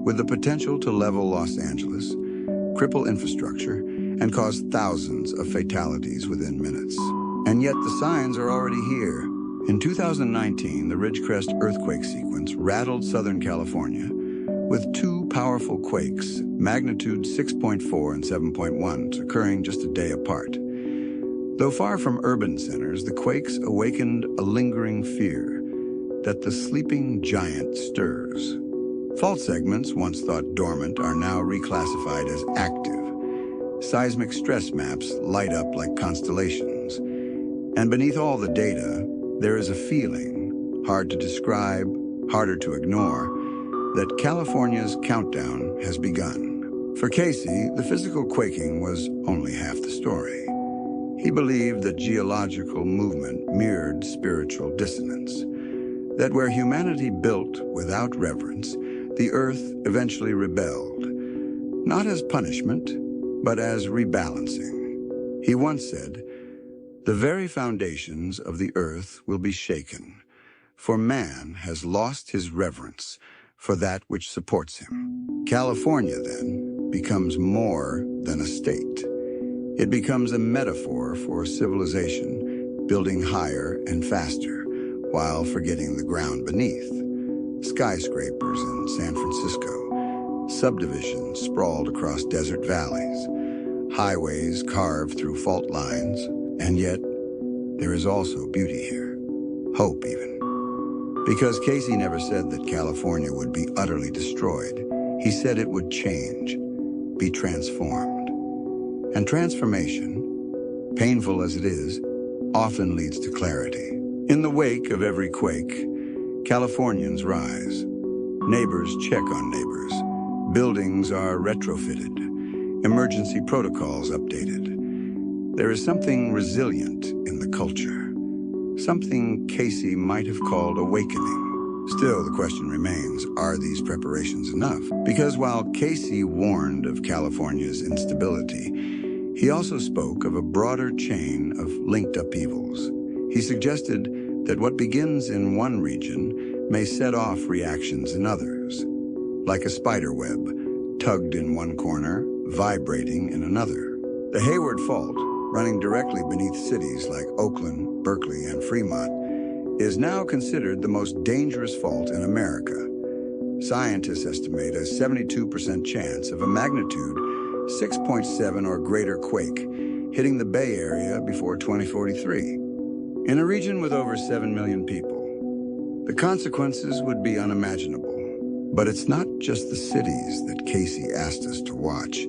with the potential to level Los Angeles, cripple infrastructure, and cause thousands of fatalities within minutes. And yet the signs are already here. In 2019, the Ridgecrest earthquake sequence rattled Southern California with two powerful quakes, magnitude 6.4 and 7.1, occurring just a day apart. Though far from urban centers, the quakes awakened a lingering fear that the sleeping giant stirs. Fault segments, once thought dormant, are now reclassified as active. Seismic stress maps light up like constellations. And beneath all the data, there is a feeling, hard to describe, harder to ignore, that California's countdown has begun. For Cayce, the physical quaking was only half the story. He believed that geological movement mirrored spiritual dissonance, that where humanity built without reverence, the earth eventually rebelled, not as punishment, but as rebalancing. He once said, "The very foundations of the earth will be shaken, for man has lost his reverence for that which supports him." California, then, becomes more than a state. It becomes a metaphor for civilization, building higher and faster, while forgetting the ground beneath. Skyscrapers in San Francisco, subdivisions sprawled across desert valleys, highways carved through fault lines, and yet there is also beauty here, hope even. Because Cayce never said that California would be utterly destroyed. He said it would change, be transformed. And transformation, painful as it is, often leads to clarity. In the wake of every quake, Californians rise. Neighbors check on neighbors. Buildings are retrofitted, emergency protocols updated. There is something resilient in the culture, something Cayce might have called awakening. Still, the question remains, are these preparations enough? Because while Cayce warned of California's instability, he also spoke of a broader chain of linked upheavals. He suggested that what begins in one region may set off reactions in others, like a spider web, tugged in one corner, vibrating in another. The Hayward Fault, running directly beneath cities like Oakland, Berkeley, and Fremont, is now considered the most dangerous fault in America. Scientists estimate a 72% chance of a magnitude 6.7 or greater quake hitting the Bay Area before 2043. In a region with over 7 million people, the consequences would be unimaginable. But it's not just the cities that Cayce asked us to watch.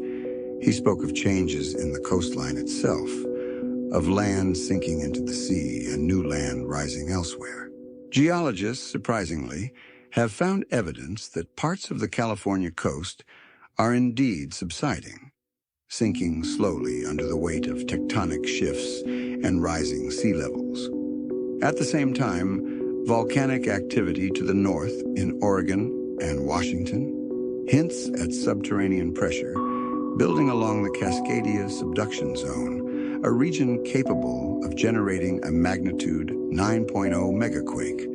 He spoke of changes in the coastline itself, of land sinking into the sea and new land rising elsewhere. Geologists, surprisingly, have found evidence that parts of the California coast are indeed subsiding, sinking slowly under the weight of tectonic shifts and rising sea levels. At the same time, volcanic activity to the north in Oregon and Washington hints at subterranean pressure building along the Cascadia subduction zone, a region capable of generating a magnitude 9.0 megaquake,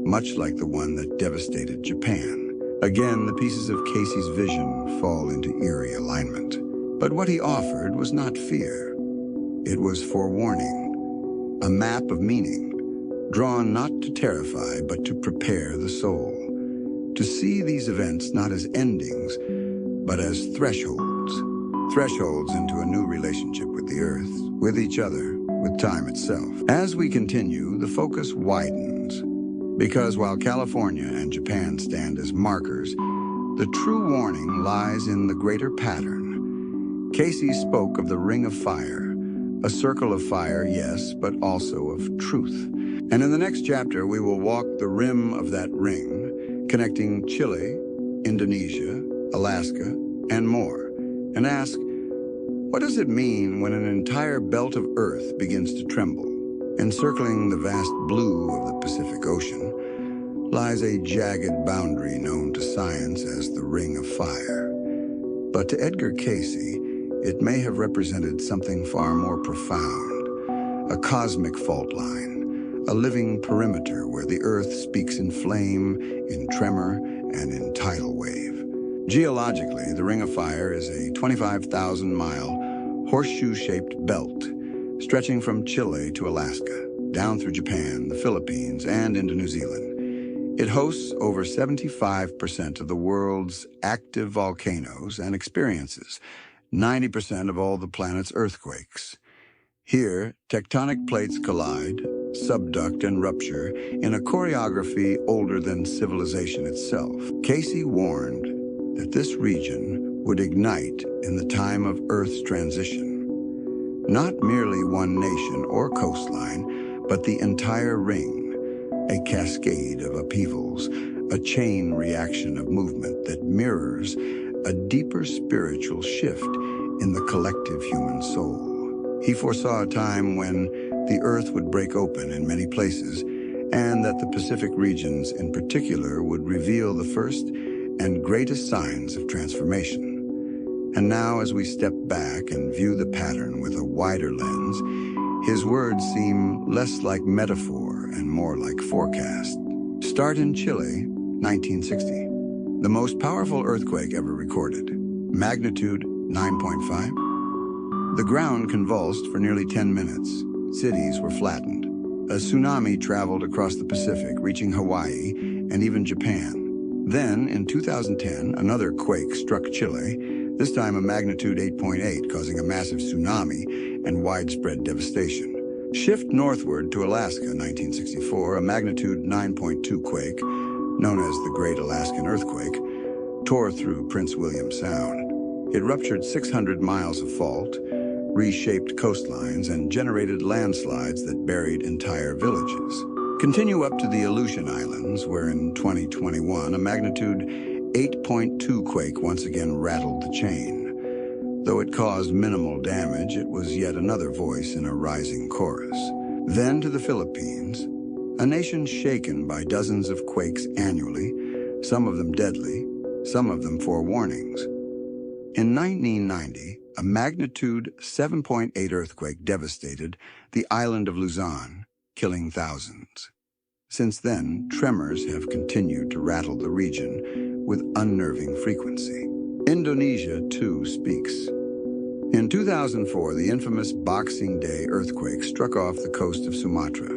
much like the one that devastated Japan. Again, the pieces of Cayce's vision fall into eerie alignment. But what he offered was not fear. It was forewarning, a map of meaning, drawn not to terrify but to prepare the soul, to see these events not as endings, but as thresholds into a new relationship with the Earth, with each other, with time itself. As we continue, the focus widens, because while California and Japan stand as markers, the true warning lies in the greater pattern. Cayce spoke of the ring of fire, a circle of fire, yes, but also of truth. And in the next chapter, we will walk the rim of that ring, connecting Chile, Indonesia, Alaska, and more, and ask, what does it mean when an entire belt of Earth begins to tremble? Encircling the vast blue of the Pacific Ocean lies a jagged boundary known to science as the Ring of Fire. But to Edgar Cayce, it may have represented something far more profound, a cosmic fault line, a living perimeter where the Earth speaks in flame, in tremor, and in tidal wave. Geologically, the Ring of Fire is a 25,000-mile horseshoe-shaped belt stretching from Chile to Alaska, down through Japan, the Philippines, and into New Zealand. It hosts over 75% of the world's active volcanoes and experiences 90% of all the planet's earthquakes. Here, tectonic plates collide, subduct, and rupture in a choreography older than civilization itself. Cayce warned that this region would ignite in the time of Earth's transition. Not merely one nation or coastline, but the entire ring, a cascade of upheavals, a chain reaction of movement that mirrors a deeper spiritual shift in the collective human soul. He foresaw a time when the Earth would break open in many places, and that the Pacific regions in particular would reveal the first and greatest signs of transformation. And now, as we step back and view the pattern with a wider lens, his words seem less like metaphor and more like forecast. Start in Chile, 1960. The most powerful earthquake ever recorded, magnitude 9.5. The ground convulsed for nearly 10 minutes. Cities were flattened. A tsunami traveled across the Pacific, reaching Hawaii and even Japan. Then, in 2010, another quake struck Chile, this time a magnitude 8.8, causing a massive tsunami and widespread devastation. Shift northward to Alaska, 1964, a magnitude 9.2 quake, known as the Great Alaskan Earthquake, tore through Prince William Sound. It ruptured 600 miles of fault, reshaped coastlines, and generated landslides that buried entire villages. Continue up to the Aleutian Islands, where in 2021, a magnitude 8.2 quake once again rattled the chain. Though it caused minimal damage, it was yet another voice in a rising chorus. Then to the Philippines, a nation shaken by dozens of quakes annually, some of them deadly, some of them forewarnings. In 1990, a magnitude 7.8 earthquake devastated the island of Luzon, killing thousands. Since then, tremors have continued to rattle the region with unnerving frequency. Indonesia, too, speaks. In 2004, the infamous Boxing Day earthquake struck off the coast of Sumatra,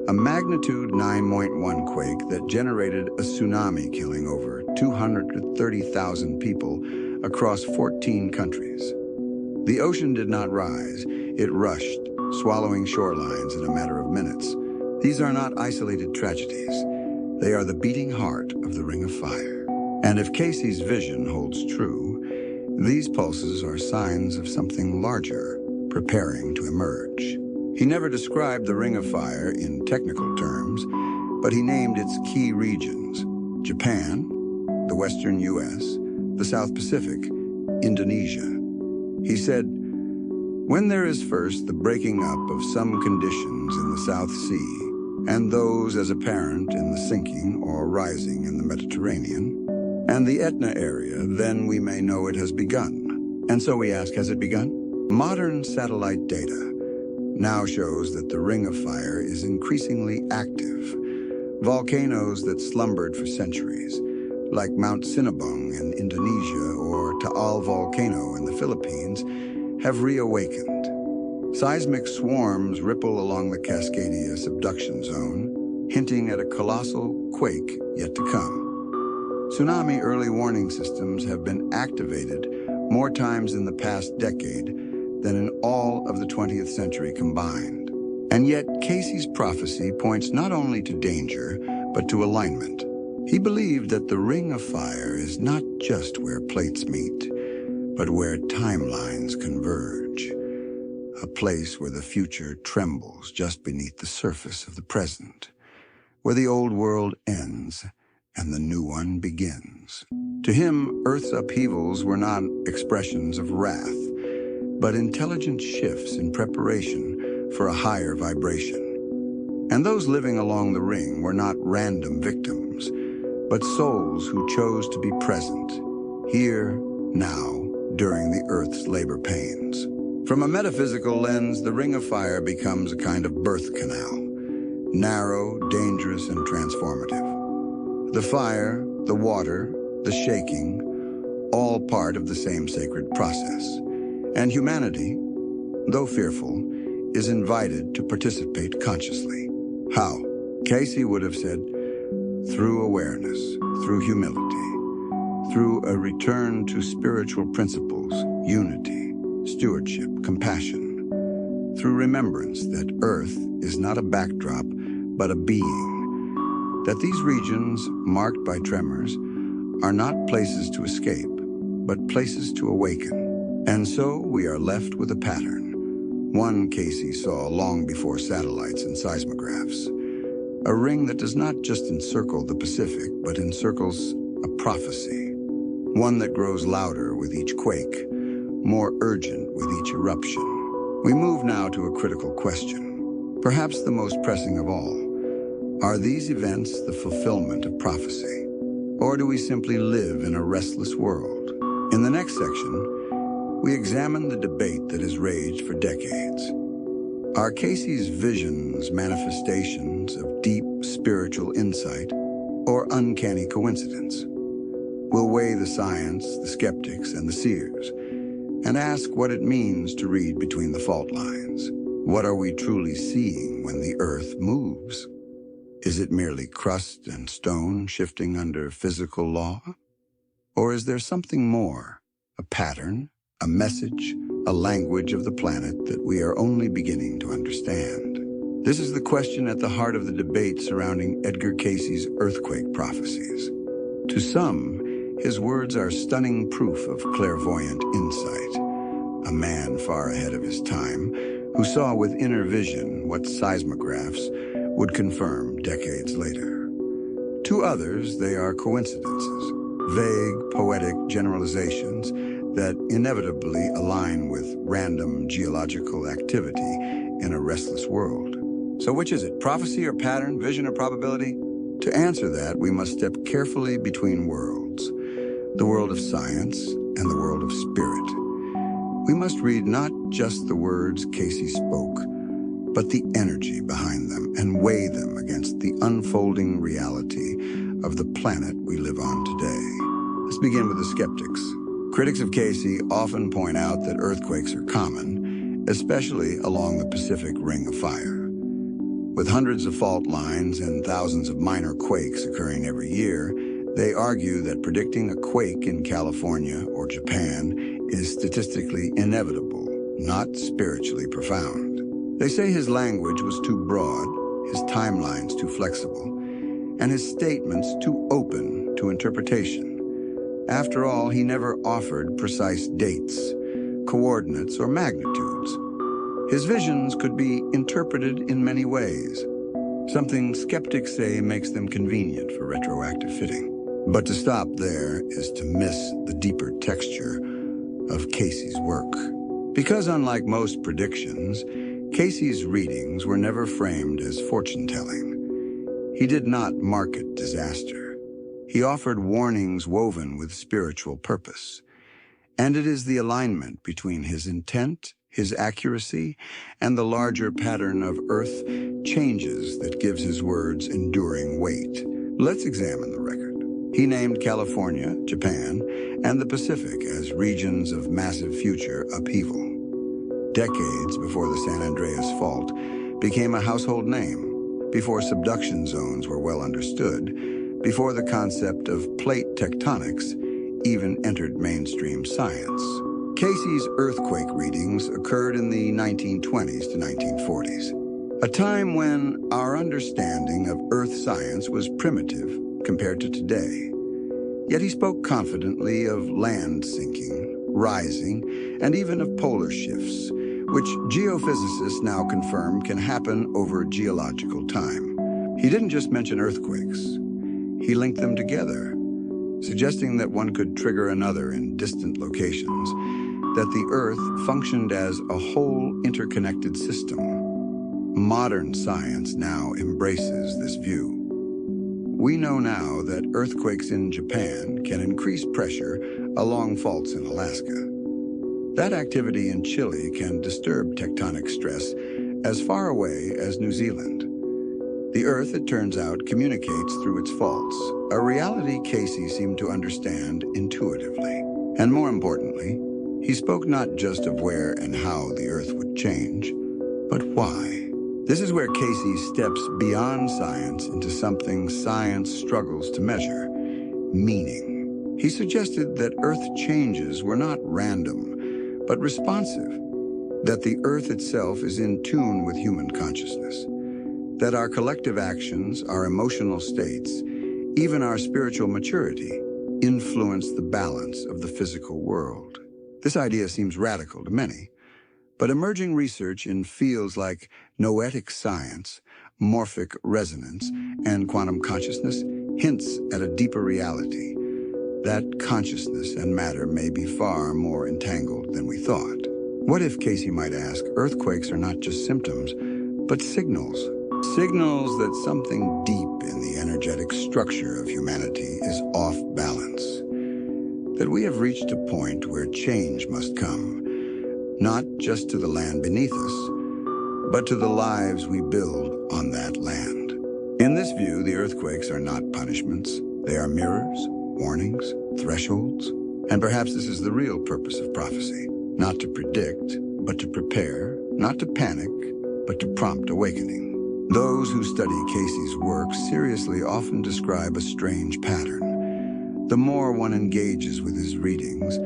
a magnitude 9.1 quake that generated a tsunami killing over 230,000 people across 14 countries. The ocean did not rise, it rushed, swallowing shorelines in a matter of minutes. These are not isolated tragedies. They are the beating heart of the Ring of Fire. And if Cayce's vision holds true, these pulses are signs of something larger preparing to emerge. He never described the Ring of Fire in technical terms, but he named its key regions: Japan, the Western U.S., the South Pacific, Indonesia. He said, "When there is first the breaking up of some conditions in the South Sea, and those as apparent in the sinking or rising in the Mediterranean, and the Etna area, then we may know it has begun." And so we ask, has it begun? Modern satellite data now shows that the Ring of Fire is increasingly active. Volcanoes that slumbered for centuries, like Mount Sinabung in Indonesia or Taal Volcano in the Philippines, have reawakened. Seismic swarms ripple along the Cascadia subduction zone, hinting at a colossal quake yet to come. Tsunami early warning systems have been activated more times in the past decade than in all of the 20th century combined. And yet, Cayce's prophecy points not only to danger, but to alignment. He believed that the Ring of Fire is not just where plates meet, but where timelines converge. A place where the future trembles just beneath the surface of the present, where the old world ends and the new one begins. To him, Earth's upheavals were not expressions of wrath, but intelligent shifts in preparation for a higher vibration. And those living along the ring were not random victims, but souls who chose to be present, here, now, during the Earth's labor pains. From a metaphysical lens, the Ring of Fire becomes a kind of birth canal, narrow, dangerous, and transformative. The fire, the water, the shaking, all part of the same sacred process. And humanity, though fearful, is invited to participate consciously. How? Cayce would have said, through awareness, through humility, through a return to spiritual principles, unity, stewardship, compassion, through remembrance that Earth is not a backdrop, but a being, that these regions, marked by tremors, are not places to escape, but places to awaken. And so we are left with a pattern, one Cayce saw long before satellites and seismographs. A ring that does not just encircle the Pacific, but encircles a prophecy. One that grows louder with each quake, more urgent with each eruption. We move now to a critical question, perhaps the most pressing of all. Are these events the fulfillment of prophecy? Or do we simply live in a restless world? In the next section, we examine the debate that has raged for decades. Are Cayce's visions manifestations of deep spiritual insight or uncanny coincidence? We'll weigh the science, the skeptics, and the seers, and ask what it means to read between the fault lines. What are we truly seeing when the Earth moves? Is it merely crust and stone shifting under physical law? Or is there something more, a pattern, a message, a language of the planet that we are only beginning to understand? This is the question at the heart of the debate surrounding Edgar Cayce's earthquake prophecies. To some, his words are stunning proof of clairvoyant insight, a man far ahead of his time who saw with inner vision what seismographs would confirm decades later. To others, they are coincidences, vague, poetic generalizations that inevitably align with random geological activity in a restless world. So which is it, prophecy or pattern, vision or probability? To answer that, we must step carefully between worlds, the world of science and the world of spirit. We must read not just the words Cayce spoke, but the energy behind them and weigh them against the unfolding reality of the planet we live on today. Let's begin with the skeptics. Critics of Cayce often point out that earthquakes are common, especially along the Pacific Ring of Fire. With hundreds of fault lines and thousands of minor quakes occurring every year, they argue that predicting a quake in California or Japan is statistically inevitable, not spiritually profound. They say his language was too broad, his timelines too flexible, and his statements too open to interpretation. After all, he never offered precise dates, coordinates, or magnitudes. His visions could be interpreted in many ways, something skeptics say makes them convenient for retroactive fitting. But to stop there is to miss the deeper texture of Cayce's work. Because unlike most predictions, Cayce's readings were never framed as fortune-telling. He did not market disaster. He offered warnings woven with spiritual purpose. And it is the alignment between his intent, his accuracy, and the larger pattern of Earth changes that gives his words enduring weight. Let's examine the record. He named California, Japan, and the Pacific as regions of massive future upheaval. Decades before the San Andreas Fault became a household name, before subduction zones were well understood, before the concept of plate tectonics even entered mainstream science. Cayce's earthquake readings occurred in the 1920s to 1940s, a time when our understanding of Earth science was primitive compared to today. Yet he spoke confidently of land sinking, rising, and even of polar shifts, which geophysicists now confirm can happen over geological time. He didn't just mention earthquakes. He linked them together, suggesting that one could trigger another in distant locations, that the Earth functioned as a whole interconnected system. Modern science now embraces this view. We know now that earthquakes in Japan can increase pressure along faults in Alaska. That activity in Chile can disturb tectonic stress as far away as New Zealand. The Earth, it turns out, communicates through its faults, a reality Cayce seemed to understand intuitively. And more importantly, he spoke not just of where and how the Earth would change, but why. This is where Cayce steps beyond science into something science struggles to measure: meaning. He suggested that Earth changes were not random, but responsive, that the Earth itself is in tune with human consciousness, that our collective actions, our emotional states, even our spiritual maturity, influence the balance of the physical world. This idea seems radical to many, but emerging research in fields like noetic science, morphic resonance, and quantum consciousness hints at a deeper reality, that consciousness and matter may be far more entangled than we thought. What if, Cayce might ask, earthquakes are not just symptoms, but signals? Signals that something deep in the energetic structure of humanity is off balance. That we have reached a point where change must come, not just to the land beneath us, but to the lives we build on that land. In this view, the earthquakes are not punishments. They are mirrors, warnings, thresholds. And perhaps this is the real purpose of prophecy: not to predict, but to prepare, not to panic, but to prompt awakening. Those who study Cayce's work seriously often describe a strange pattern. The more one engages with his readings,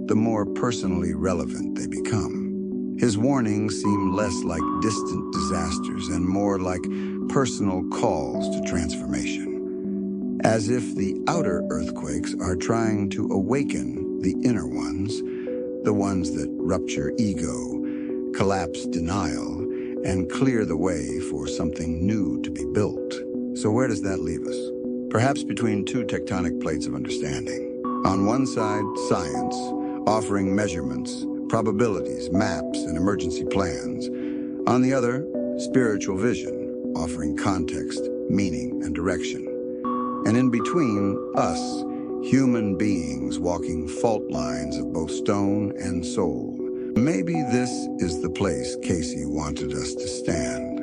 the more personally relevant they become. His warnings seem less like distant disasters and more like personal calls to transformation. As if the outer earthquakes are trying to awaken the inner ones, the ones that rupture ego, collapse denial, and clear the way for something new to be built. So where does that leave us? Perhaps between two tectonic plates of understanding. On one side, science, offering measurements, probabilities, maps, and emergency plans. On the other, spiritual vision, offering context, meaning, and direction. And in between, us, human beings walking fault lines of both stone and soul. Maybe this is the place Cayce wanted us to stand.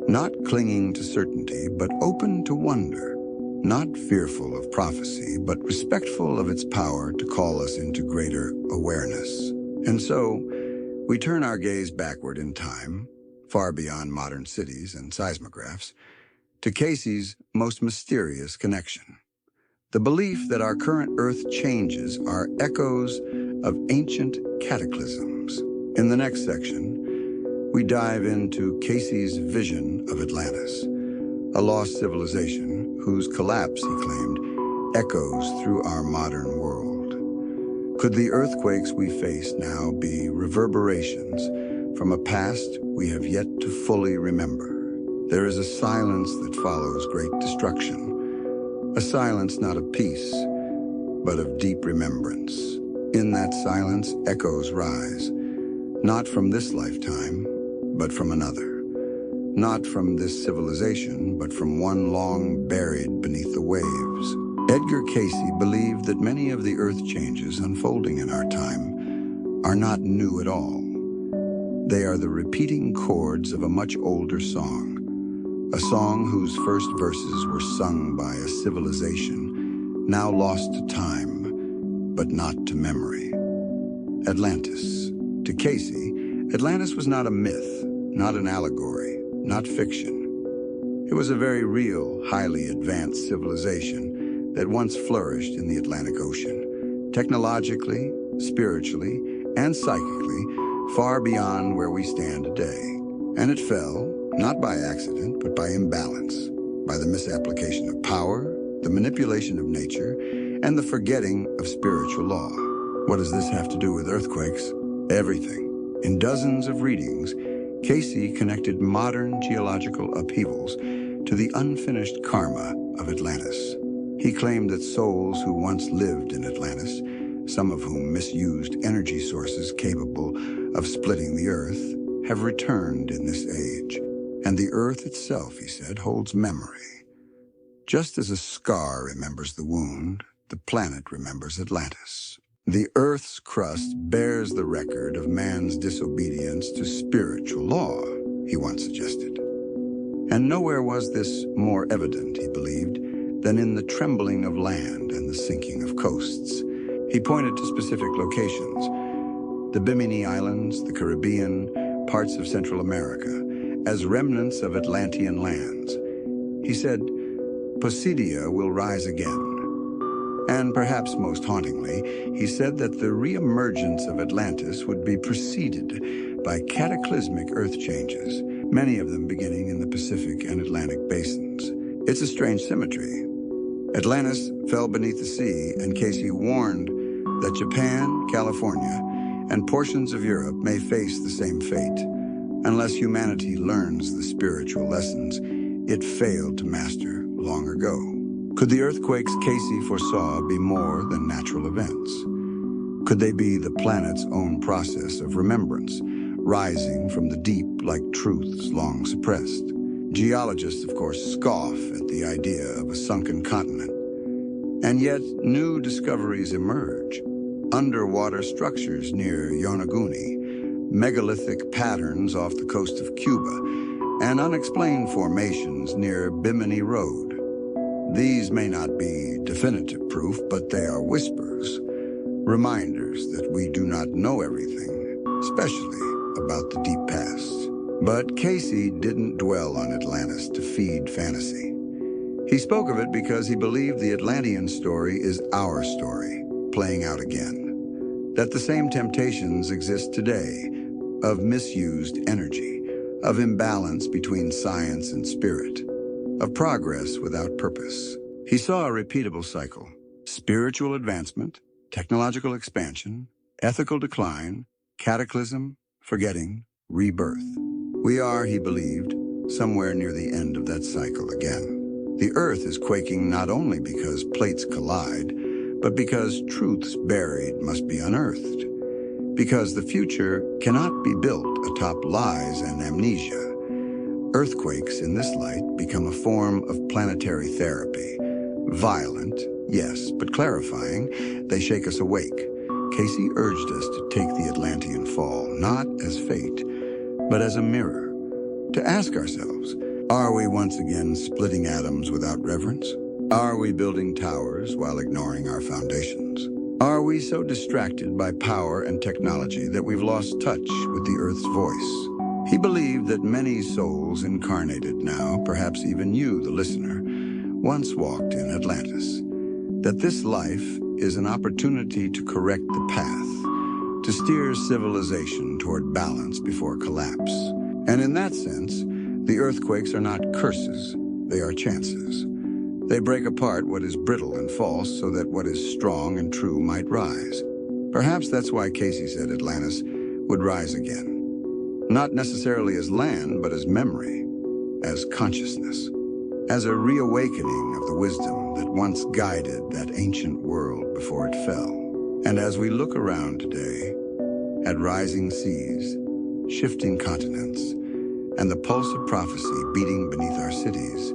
Not clinging to certainty, but open to wonder. Not fearful of prophecy, but respectful of its power to call us into greater awareness. And so, we turn our gaze backward in time, far beyond modern cities and seismographs, to Cayce's most mysterious connection. The belief that our current Earth changes are echoes of ancient cataclysms. In the next section, we dive into Cayce's vision of Atlantis, a lost civilization whose collapse, he claimed, echoes through our modern world. Could the earthquakes we face now be reverberations from a past we have yet to fully remember? There is a silence that follows great destruction, a silence not of peace, but of deep remembrance. In that silence, echoes rise, not from this lifetime, but from another. Not from this civilization, but from one long buried beneath the waves. Edgar Cayce believed that many of the earth changes unfolding in our time are not new at all. They are the repeating chords of a much older song, a song whose first verses were sung by a civilization now lost to time, but not to memory. Atlantis. To Cayce, Atlantis was not a myth, not an allegory, not fiction. It was a very real, highly advanced civilization that once flourished in the Atlantic Ocean, technologically, spiritually, and psychically, far beyond where we stand today. And it fell, not by accident, but by imbalance, by the misapplication of power, the manipulation of nature, and the forgetting of spiritual law. What does this have to do with earthquakes? Everything. In dozens of readings, Cayce connected modern geological upheavals to the unfinished karma of Atlantis. He claimed that souls who once lived in Atlantis, some of whom misused energy sources capable of splitting the earth, have returned in this age. And the earth itself, he said, holds memory. Just as a scar remembers the wound, the planet remembers Atlantis. The earth's crust bears the record of man's disobedience to spiritual law, he once suggested. And nowhere was this more evident, he believed, than in the trembling of land and the sinking of coasts. He pointed to specific locations: the Bimini Islands, the Caribbean, parts of Central America, as remnants of Atlantean lands. He said, Posidia will rise again. And perhaps most hauntingly, he said that the reemergence of Atlantis would be preceded by cataclysmic earth changes, many of them beginning in the Pacific and Atlantic basins. It's a strange symmetry. Atlantis fell beneath the sea, and Cayce warned that Japan, California, and portions of Europe may face the same fate, unless humanity learns the spiritual lessons it failed to master long ago. Could the earthquakes Cayce foresaw be more than natural events? Could they be the planet's own process of remembrance, rising from the deep like truths long suppressed? Geologists, of course, scoff at the idea of a sunken continent. And yet, new discoveries emerge. Underwater structures near Yonaguni, megalithic patterns off the coast of Cuba, and unexplained formations near Bimini Road. These may not be definitive proof, but they are whispers, reminders that we do not know everything, especially about the deep past. But Cayce didn't dwell on Atlantis to feed fantasy. He spoke of it because he believed the Atlantean story is our story, playing out again. That the same temptations exist today, of misused energy, of imbalance between science and spirit, of progress without purpose. He saw a repeatable cycle: spiritual advancement, technological expansion, ethical decline, cataclysm, forgetting, rebirth. We are, he believed, somewhere near the end of that cycle again. The Earth is quaking not only because plates collide, but because truths buried must be unearthed. Because the future cannot be built atop lies and amnesia. Earthquakes in this light become a form of planetary therapy. Violent, yes, but clarifying, they shake us awake. Cayce urged us to take the Atlantean fall, not as fate, but as a mirror. To ask ourselves, are we once again splitting atoms without reverence? Are we building towers while ignoring our foundations? Are we so distracted by power and technology that we've lost touch with the Earth's voice? He believed that many souls incarnated now, perhaps even you, the listener, once walked in Atlantis. That this life is an opportunity to correct the path, to steer civilization toward balance before collapse. And in that sense, the earthquakes are not curses, they are chances. They break apart what is brittle and false so that what is strong and true might rise. Perhaps that's why Cayce said Atlantis would rise again. Not necessarily as land, but as memory, as consciousness, as a reawakening of the wisdom that once guided that ancient world before it fell. And as we look around today, at rising seas, shifting continents, and the pulse of prophecy beating beneath our cities,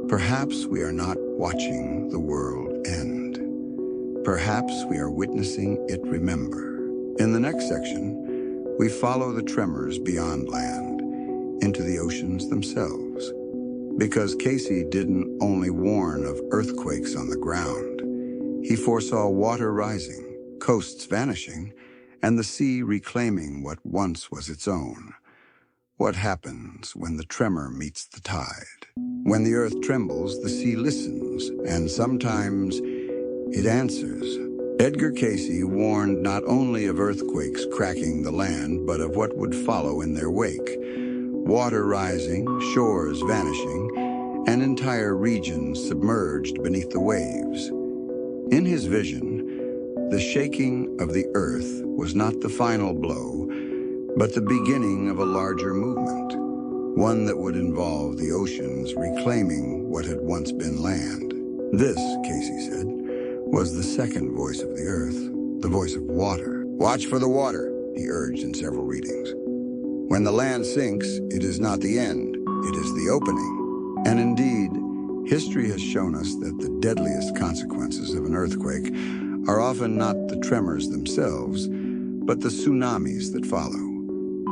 perhaps we are not watching the world end. Perhaps we are witnessing it remember. In the next section, we follow the tremors beyond land into the oceans themselves. Because Cayce didn't only warn of earthquakes on the ground, he foresaw water rising, coasts vanishing, and the sea reclaiming what once was its own. What happens when the tremor meets the tide? When the earth trembles, the sea listens, and sometimes it answers. Edgar Cayce warned not only of earthquakes cracking the land, but of what would follow in their wake. Water rising, shores vanishing, and entire regions submerged beneath the waves. In his vision, the shaking of the earth was not the final blow, but the beginning of a larger movement, one that would involve the oceans reclaiming what had once been land. This, Cayce said, was the second voice of the earth, the voice of water. Watch for the water, he urged in several readings. When the land sinks, it is not the end, it is the opening. And indeed, history has shown us that the deadliest consequences of an earthquake are often not the tremors themselves, but the tsunamis that follow.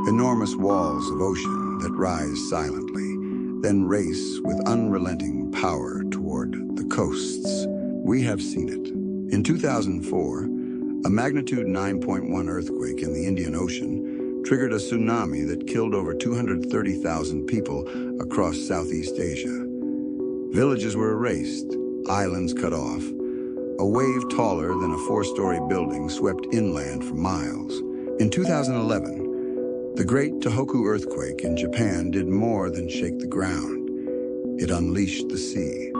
Enormous walls of ocean that rise silently, then race with unrelenting power toward the coasts. We have seen it. In 2004, a magnitude 9.1 earthquake in the Indian Ocean triggered a tsunami that killed over 230,000 people across Southeast Asia. Villages were erased, islands cut off. A wave taller than a 4-story building swept inland for miles. In 2011, the Great Tohoku earthquake in Japan did more than shake the ground. It unleashed the sea.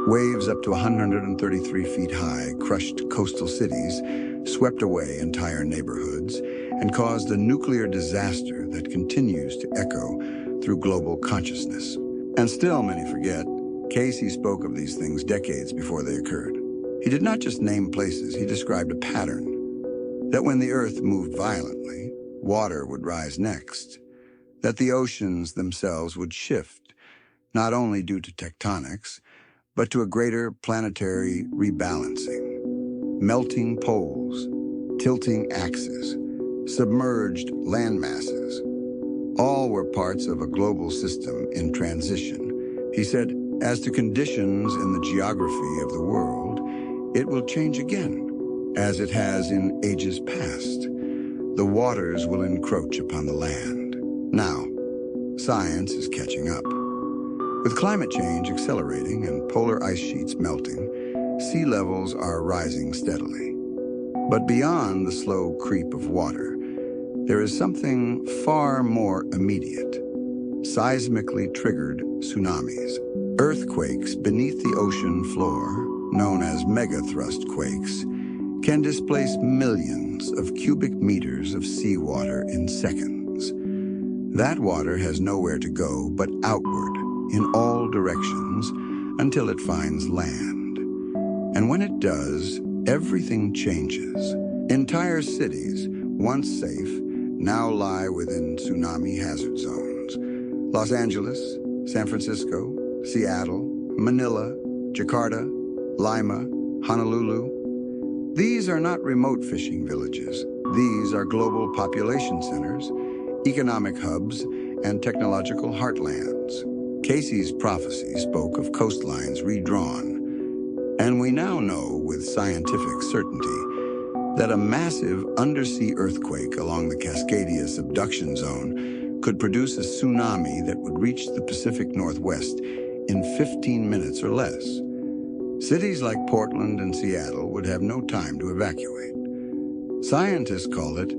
Waves up to 133 feet high crushed coastal cities, swept away entire neighborhoods, and caused a nuclear disaster that continues to echo through global consciousness. And still, many forget, Cayce spoke of these things decades before they occurred. He did not just name places, he described a pattern. That when the earth moved violently, water would rise next. That the oceans themselves would shift, not only due to tectonics, but to a greater planetary rebalancing. Melting poles, tilting axes, submerged land masses. All were parts of a global system in transition. He said, as to conditions in the geography of the world, it will change again, as it has in ages past. The waters will encroach upon the land. Now, science is catching up. With climate change accelerating and polar ice sheets melting, sea levels are rising steadily. But beyond the slow creep of water, there is something far more immediate. Seismically triggered tsunamis. Earthquakes beneath the ocean floor, known as megathrust quakes, can displace millions of cubic meters of seawater in seconds. That water has nowhere to go but outward in all directions until it finds land. And when it does, everything changes. Entire cities, once safe, now lie within tsunami hazard zones. Los Angeles, San Francisco, Seattle, Manila, Jakarta, Lima, Honolulu. These are not remote fishing villages. These are global population centers, economic hubs, and technological heartlands. Cayce's prophecy spoke of coastlines redrawn, and we now know with scientific certainty that a massive undersea earthquake along the Cascadia subduction zone could produce a tsunami that would reach the Pacific Northwest in 15 minutes or less. Cities like Portland and Seattle would have no time to evacuate. Scientists call it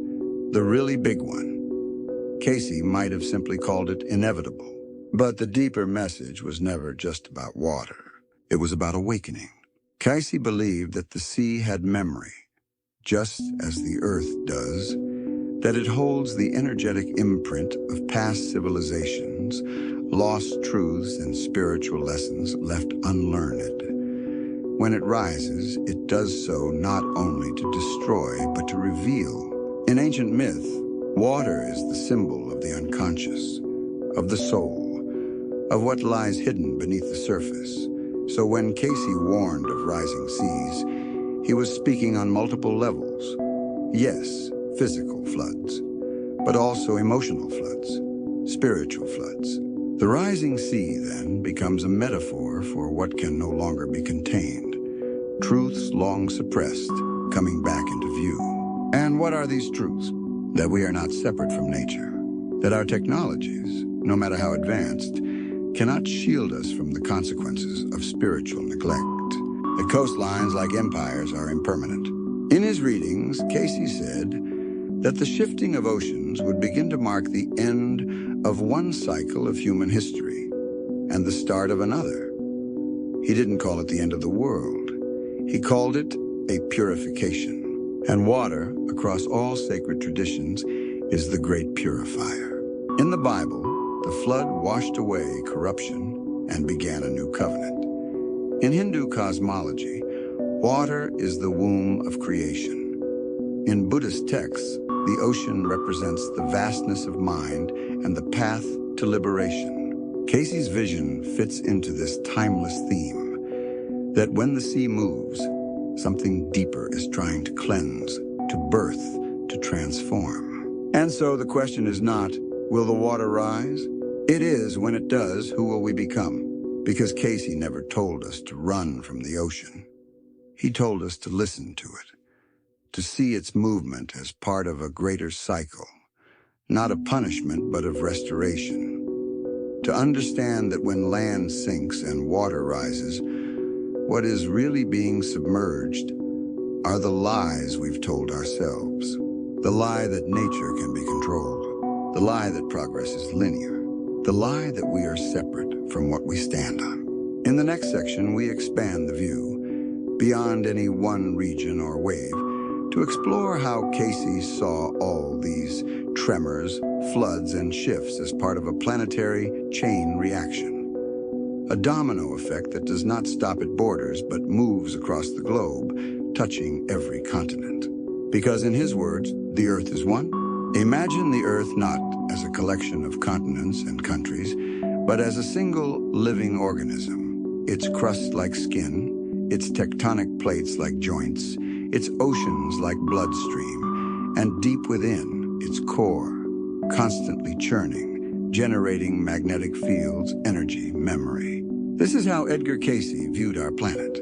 the really big one. Cayce might have simply called it inevitable. But the deeper message was never just about water. It was about awakening. Cayce believed that the sea had memory, just as the earth does, that it holds the energetic imprint of past civilizations, lost truths and spiritual lessons left unlearned. When it rises, it does so not only to destroy, but to reveal. In ancient myth, water is the symbol of the unconscious, of the soul, of what lies hidden beneath the surface. So when Cayce warned of rising seas, he was speaking on multiple levels. Yes, physical floods, but also emotional floods, spiritual floods. The rising sea, then, becomes a metaphor for what can no longer be contained. Truths long suppressed, coming back into view. And what are these truths? That we are not separate from nature. That our technologies, no matter how advanced, cannot shield us from the consequences of spiritual neglect. That coastlines, like empires, are impermanent. In his readings, Cayce said that the shifting of oceans would begin to mark the end of one cycle of human history and the start of another. He didn't call it the end of the world. He called it a purification. And water, across all sacred traditions, is the great purifier. In the Bible, the flood washed away corruption and began a new covenant. In Hindu cosmology, water is the womb of creation. In Buddhist texts, the ocean represents the vastness of mind and the path to liberation. Cayce's vision fits into this timeless theme, that when the sea moves, something deeper is trying to cleanse, to birth, to transform. And so the question is not, will the water rise? It is, when it does, who will we become? Because Cayce never told us to run from the ocean. He told us to listen to it, to see its movement as part of a greater cycle, not a punishment but of restoration. To understand that when land sinks and water rises, what is really being submerged are the lies we've told ourselves. The lie that nature can be controlled. The lie that progress is linear. The lie that we are separate from what we stand on. In the next section, we expand the view, beyond any one region or wave, to explore how Cayce saw all these tremors, floods, and shifts as part of a planetary chain reaction. A domino effect that does not stop at borders but moves across the globe, touching every continent. Because in his words, the Earth is one. Imagine the Earth not as a collection of continents and countries, but as a single living organism. Its crust like skin, its tectonic plates like joints, its oceans like bloodstream, and deep within, its core, constantly churning, generating magnetic fields, energy, memory. This is how Edgar Cayce viewed our planet.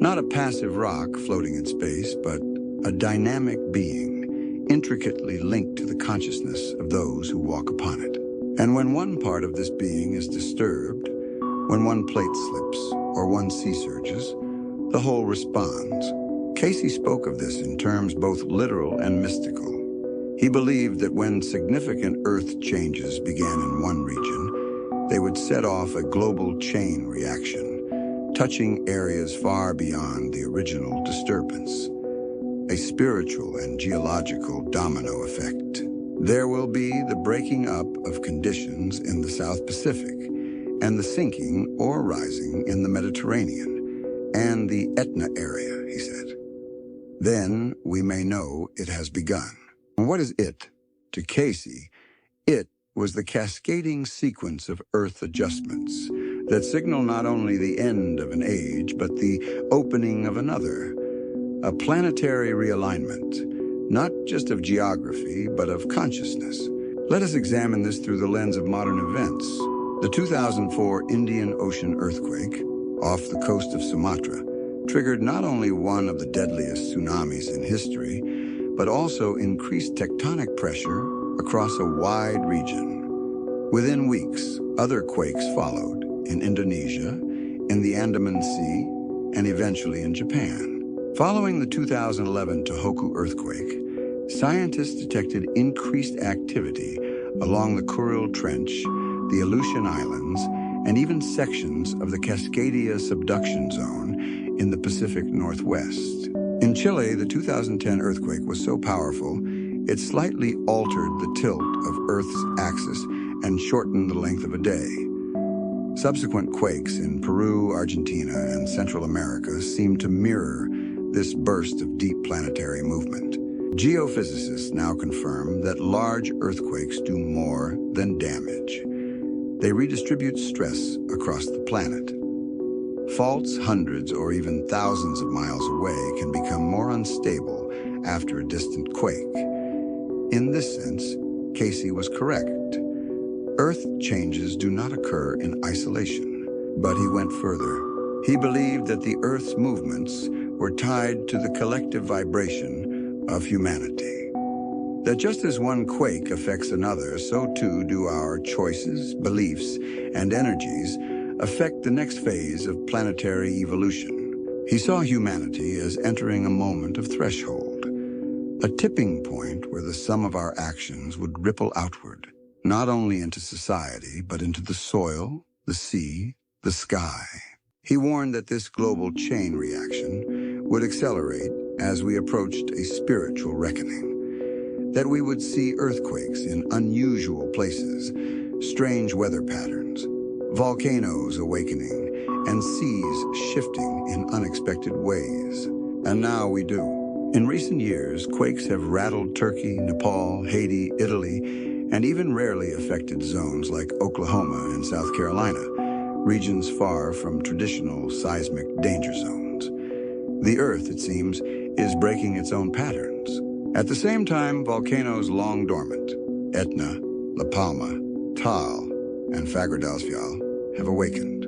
Not a passive rock floating in space, but a dynamic being, intricately linked to the consciousness of those who walk upon it. And when one part of this being is disturbed, when one plate slips or one sea surges, the whole responds. Cayce spoke of this in terms both literal and mystical. He believed that when significant Earth changes began in one region, they would set off a global chain reaction, touching areas far beyond the original disturbance. A spiritual and geological domino effect. There will be the breaking up of conditions in the South Pacific, and the sinking or rising in the Mediterranean, and the Etna area, he said. Then we may know it has begun. And what is it? To Cayce, it was the cascading sequence of Earth adjustments that signal not only the end of an age, but the opening of another. A planetary realignment, not just of geography, but of consciousness. Let us examine this through the lens of modern events. The 2004 Indian Ocean earthquake, off the coast of Sumatra, triggered not only one of the deadliest tsunamis in history, but also increased tectonic pressure across a wide region. Within weeks, other quakes followed in Indonesia, in the Andaman Sea, and eventually in Japan. Following the 2011 Tohoku earthquake, scientists detected increased activity along the Kuril Trench, the Aleutian Islands, and even sections of the Cascadia subduction zone in the Pacific Northwest. In Chile, the 2010 earthquake was so powerful, it slightly altered the tilt of Earth's axis and shortened the length of a day. Subsequent quakes in Peru, Argentina, and Central America seemed to mirror this burst of deep planetary movement. Geophysicists now confirm that large earthquakes do more than damage. They redistribute stress across the planet. Faults hundreds or even thousands of miles away can become more unstable after a distant quake. In this sense, Cayce was correct. Earth changes do not occur in isolation. But he went further. He believed that the Earth's movements were tied to the collective vibration of humanity. That just as one quake affects another, so too do our choices, beliefs, and energies affect the next phase of planetary evolution. He saw humanity as entering a moment of threshold, a tipping point where the sum of our actions would ripple outward, not only into society, but into the soil, the sea, the sky. He warned that this global chain reaction would accelerate as we approached a spiritual reckoning, that we would see earthquakes in unusual places, strange weather patterns, volcanoes awakening, and seas shifting in unexpected ways. And now we do. In recent years, quakes have rattled Turkey, Nepal, Haiti, Italy, and even rarely affected zones like Oklahoma and South Carolina, regions far from traditional seismic danger zones. The Earth, it seems, is breaking its own patterns. At the same time, volcanoes long dormant, Etna, La Palma, Taal, and Fagradalsfjall, have awakened.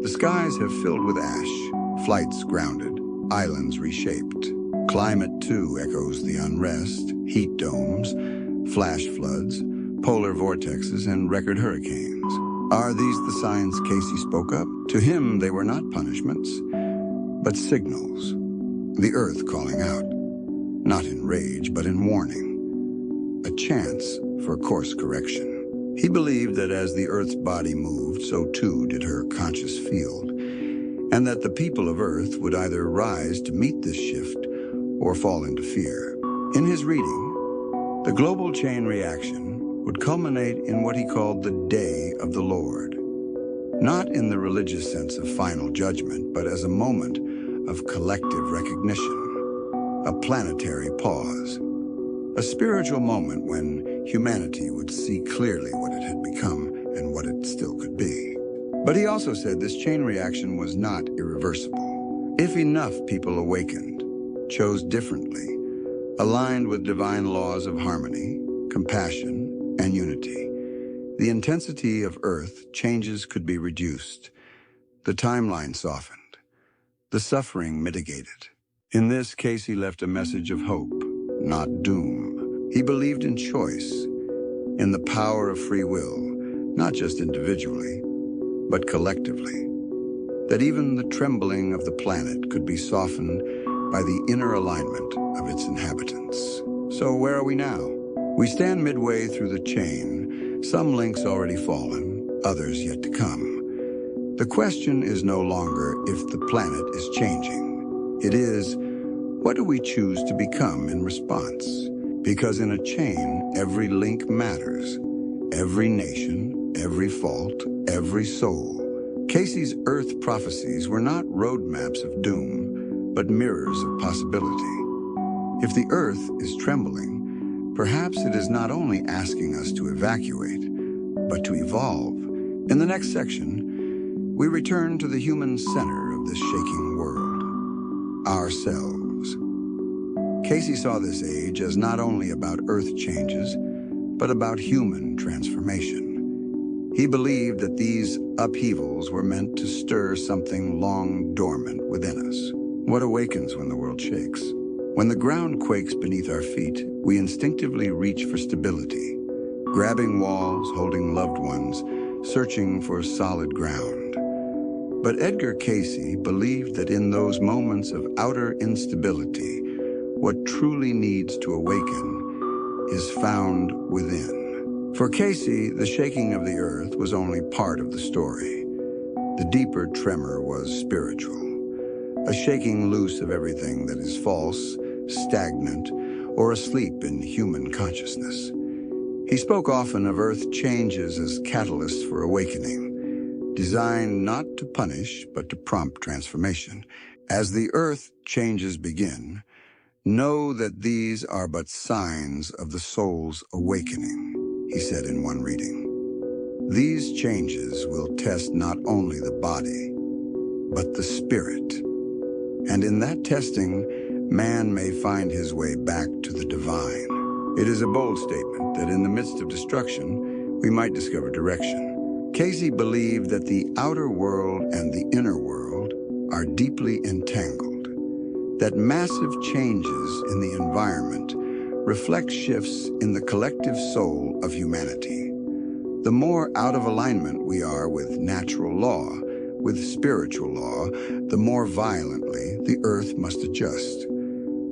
The skies have filled with ash, flights grounded, islands reshaped. Climate, too, echoes the unrest, heat domes, flash floods, polar vortexes, and record hurricanes. Are these the signs Cayce spoke of? To him, they were not punishments, but signals. The Earth calling out, not in rage, but in warning. A chance for course correction. He believed that as the Earth's body moved, so too did her conscious field, and that the people of Earth would either rise to meet this shift or fall into fear. In his reading, the global chain reaction would culminate in what he called the Day of the Lord, not in the religious sense of final judgment, but as a moment of collective recognition, a planetary pause, a spiritual moment when humanity would see clearly what it had become and what it still could be. But he also said this chain reaction was not irreversible. If enough people awakened, chose differently, aligned with divine laws of harmony, compassion, and unity, the intensity of Earth changes could be reduced, the timeline softened, the suffering mitigated. In this case, he left a message of hope, not doom. He believed in choice, in the power of free will, not just individually, but collectively. That even the trembling of the planet could be softened by the inner alignment of its inhabitants. So where are we now? We stand midway through the chain, some links already fallen, others yet to come. The question is no longer if the planet is changing. It is, what do we choose to become in response? Because in a chain, every link matters. Every nation, every fault, every soul. Cayce's Earth prophecies were not roadmaps of doom, but mirrors of possibility. If the Earth is trembling, perhaps it is not only asking us to evacuate, but to evolve. In the next section, we return to the human center of this shaking world, ourselves. Cayce saw this age as not only about Earth changes, but about human transformation. He believed that these upheavals were meant to stir something long dormant within us. What awakens when the world shakes? When the ground quakes beneath our feet, we instinctively reach for stability, grabbing walls, holding loved ones, searching for solid ground. But Edgar Cayce believed that in those moments of outer instability, what truly needs to awaken is found within. For Cayce, the shaking of the earth was only part of the story. The deeper tremor was spiritual, a shaking loose of everything that is false, stagnant, or asleep in human consciousness. He spoke often of earth changes as catalysts for awakening, designed not to punish, but to prompt transformation. As the earth changes begin, know that these are but signs of the soul's awakening, he said in one reading. These changes will test not only the body, but the spirit. And in that testing, man may find his way back to the divine. It is a bold statement that in the midst of destruction, we might discover direction. Cayce believed that the outer world and the inner world are deeply entangled, that massive changes in the environment reflect shifts in the collective soul of humanity. The more out of alignment we are with natural law, with spiritual law, the more violently the earth must adjust.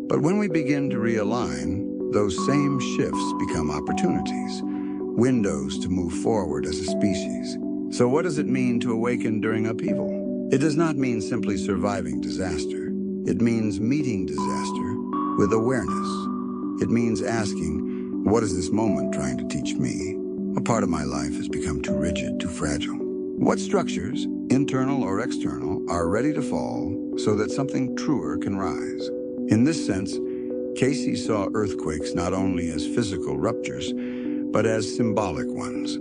But when we begin to realign, those same shifts become opportunities, windows to move forward as a species. So what does it mean to awaken during upheaval? It does not mean simply surviving disaster. It means meeting disaster with awareness. It means asking, what is this moment trying to teach me? A part of my life has become too rigid, too fragile. What structures, internal or external, are ready to fall so that something truer can rise? In this sense, Cayce saw earthquakes not only as physical ruptures, but as symbolic ones.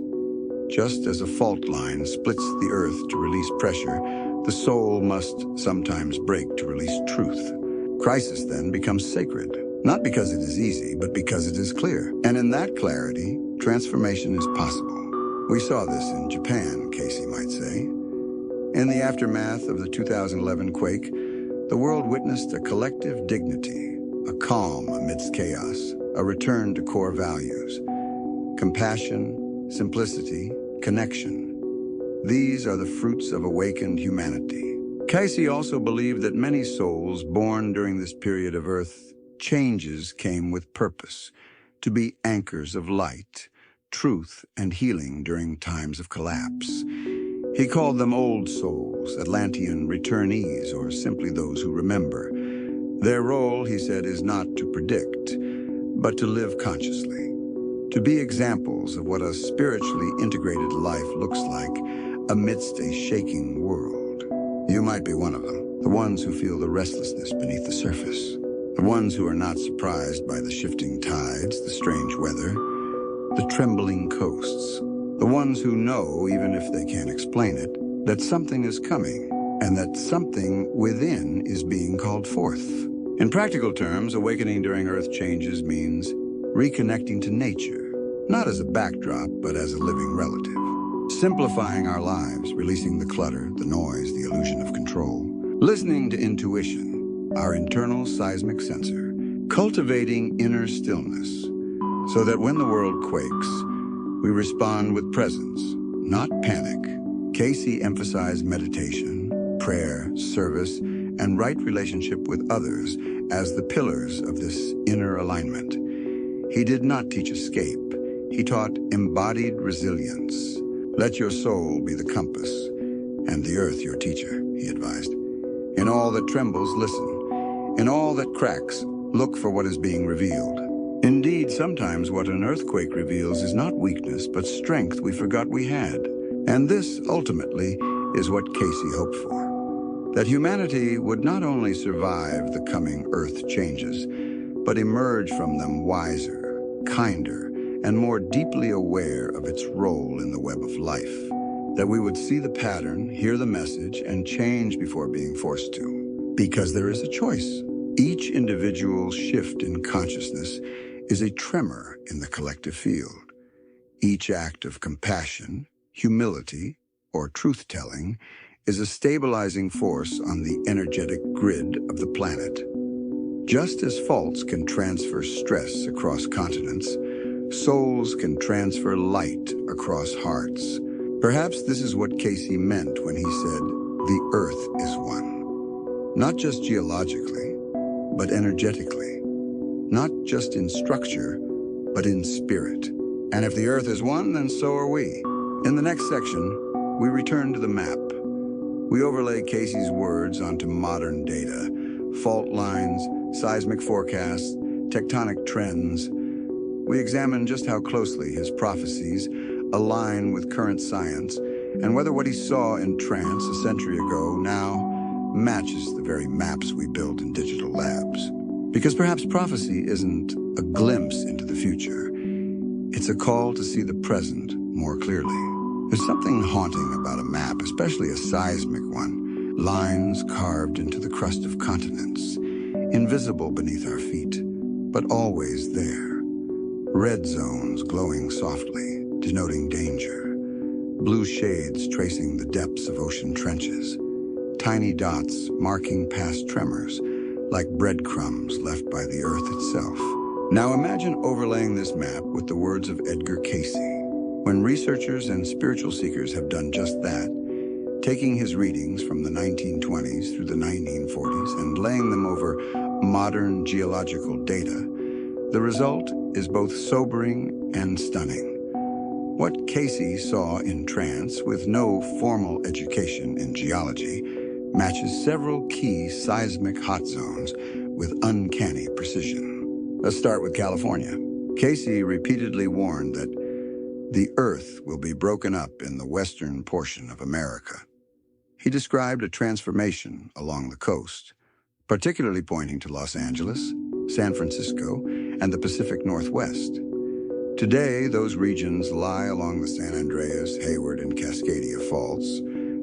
Just as a fault line splits the earth to release pressure, the soul must sometimes break to release truth. Crisis then becomes sacred, not because it is easy, but because it is clear. And in that clarity, transformation is possible. We saw this in Japan, Cayce might say. In the aftermath of the 2011 quake, the world witnessed a collective dignity, a calm amidst chaos, a return to core values, compassion, simplicity, connection. These are the fruits of awakened humanity. Cayce also believed that many souls born during this period of earth changes came with purpose, to be anchors of light, truth, and healing during times of collapse. He called them old souls, Atlantean returnees, or simply those who remember. Their role, he said, is not to predict, but to live consciously, to be examples of what a spiritually integrated life looks like amidst a shaking world. You might be one of them, the ones who feel the restlessness beneath the surface, the ones who are not surprised by the shifting tides, the strange weather, the trembling coasts, the ones who know, even if they can't explain it, that something is coming and that something within is being called forth. In practical terms, awakening during earth changes means reconnecting to nature, not as a backdrop, but as a living relative. Simplifying our lives, releasing the clutter, the noise, the illusion of control. Listening to intuition, our internal seismic sensor. Cultivating inner stillness, so that when the world quakes, we respond with presence, not panic. Cayce emphasized meditation, prayer, service, and right relationship with others as the pillars of this inner alignment. He did not teach escape. He taught embodied resilience. Let your soul be the compass, and the earth your teacher, he advised. In all that trembles, listen. In all that cracks, look for what is being revealed. Indeed, sometimes what an earthquake reveals is not weakness, but strength we forgot we had. And this, ultimately, is what Cayce hoped for. That humanity would not only survive the coming earth changes, but emerge from them wiser, kinder, and more deeply aware of its role in the web of life. That we would see the pattern, hear the message, and change before being forced to. Because there is a choice. Each individual shift in consciousness is a tremor in the collective field. Each act of compassion, humility, or truth-telling is a stabilizing force on the energetic grid of the planet. Just as faults can transfer stress across continents, souls can transfer light across hearts. Perhaps this is what Cayce meant when he said, "The Earth is one." Not just geologically, but energetically. Not just in structure, but in spirit. And if the Earth is one, then so are we. In the next section, we return to the map. We overlay Cayce's words onto modern data, fault lines, seismic forecasts, tectonic trends. We examine just how closely his prophecies align with current science and whether what he saw in trance a century ago now matches the very maps we build in digital labs. Because perhaps prophecy isn't a glimpse into the future. It's a call to see the present more clearly. There's something haunting about a map, especially a seismic one. Lines carved into the crust of continents, invisible beneath our feet, but always there. Red zones glowing softly, denoting danger. Blue shades tracing the depths of ocean trenches. Tiny dots marking past tremors, like breadcrumbs left by the Earth itself. Now imagine overlaying this map with the words of Edgar Cayce. When researchers and spiritual seekers have done just that, taking his readings from the 1920s through the 1940s and laying them over modern geological data, the result is both sobering and stunning. What Cayce saw in trance, with no formal education in geology, matches several key seismic hot zones with uncanny precision. Let's start with California. Cayce repeatedly warned that the Earth will be broken up in the western portion of America. He described a transformation along the coast, particularly pointing to Los Angeles, San Francisco, and the Pacific Northwest. Today, those regions lie along the San Andreas, Hayward, and Cascadia faults,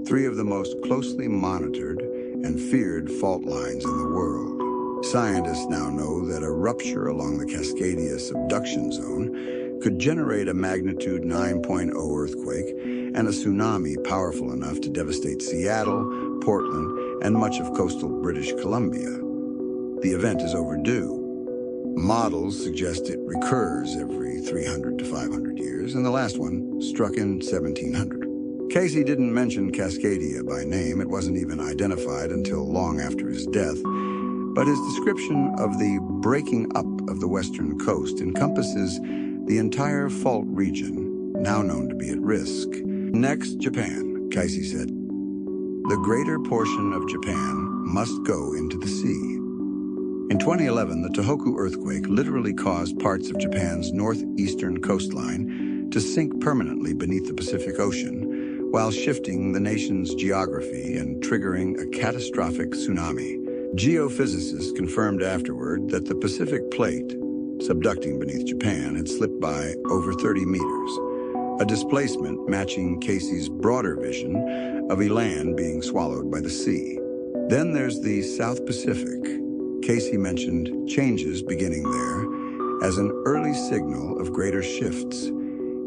three of the most closely monitored and feared fault lines in the world. Scientists now know that a rupture along the Cascadia subduction zone could generate a magnitude 9.0 earthquake and a tsunami powerful enough to devastate Seattle, Portland, and much of coastal British Columbia. The event is overdue. Models suggest it recurs every 300 to 500 years, and the last one struck in 1700. Cayce didn't mention Cascadia by name. It wasn't even identified until long after his death. But his description of the breaking up of the western coast encompasses the entire fault region, now known to be at risk. Next, Japan, Cayce said. The greater portion of Japan must go into the sea. In 2011, the Tohoku earthquake literally caused parts of Japan's northeastern coastline to sink permanently beneath the Pacific Ocean, while shifting the nation's geography and triggering a catastrophic tsunami. Geophysicists confirmed afterward that the Pacific Plate, subducting beneath Japan, had slipped by over 30 meters, a displacement matching Cayce's broader vision of a land being swallowed by the sea. Then there's the South Pacific. Cayce mentioned changes beginning there as an early signal of greater shifts.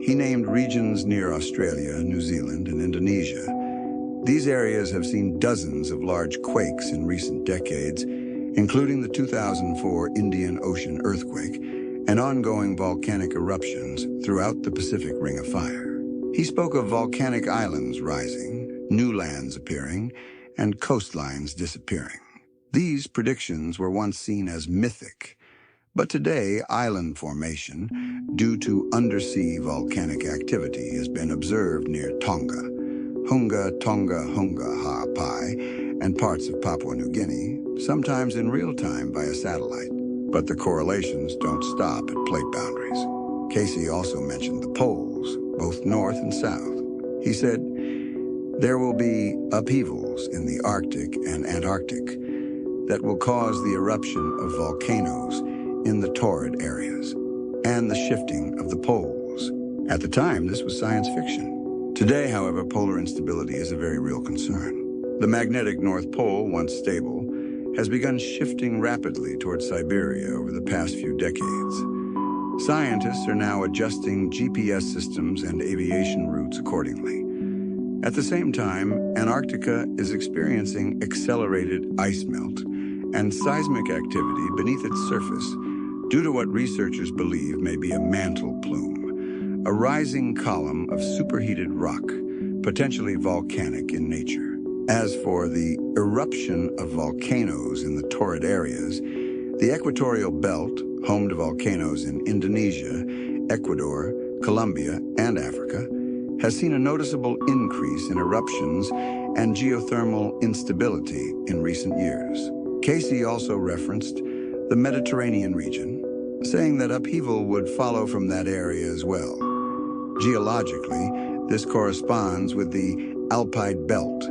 He named regions near Australia, New Zealand, and Indonesia. These areas have seen dozens of large quakes in recent decades, including the 2004 Indian Ocean earthquake and ongoing volcanic eruptions throughout the Pacific Ring of Fire. He spoke of volcanic islands rising, new lands appearing, and coastlines disappearing. These predictions were once seen as mythic, but today island formation, due to undersea volcanic activity, has been observed near Tonga, Hunga, Tonga, Hunga, Ha'apai, and parts of Papua New Guinea, sometimes in real time via satellite. But the correlations don't stop at plate boundaries. Cayce also mentioned the poles, both north and south. He said, there will be upheavals in the Arctic and Antarctic that will cause the eruption of volcanoes in the torrid areas, and the shifting of the poles. At the time, this was science fiction. Today, however, polar instability is a very real concern. The magnetic North Pole, once stable, has begun shifting rapidly toward Siberia over the past few decades. Scientists are now adjusting GPS systems and aviation routes accordingly. At the same time, Antarctica is experiencing accelerated ice melt and seismic activity beneath its surface due to what researchers believe may be a mantle plume, a rising column of superheated rock, potentially volcanic in nature. As for the eruption of volcanoes in the torrid areas, the equatorial belt, home to volcanoes in Indonesia, Ecuador, Colombia, and Africa, has seen a noticeable increase in eruptions and geothermal instability in recent years. Cayce also referenced the Mediterranean region, saying that upheaval would follow from that area as well. Geologically, this corresponds with the Alpide Belt,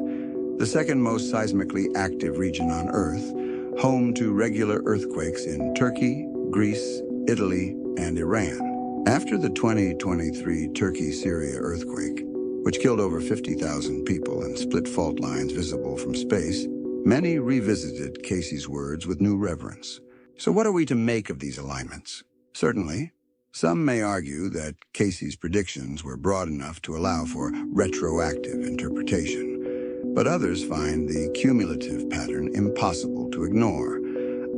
the second most seismically active region on Earth, home to regular earthquakes in Turkey, Greece, Italy, and Iran. After the 2023 Turkey-Syria earthquake, which killed over 50,000 people and split fault lines visible from space, many revisited Cayce's words with new reverence. So what are we to make of these alignments? Certainly, some may argue that Cayce's predictions were broad enough to allow for retroactive interpretation, but others find the cumulative pattern impossible to ignore,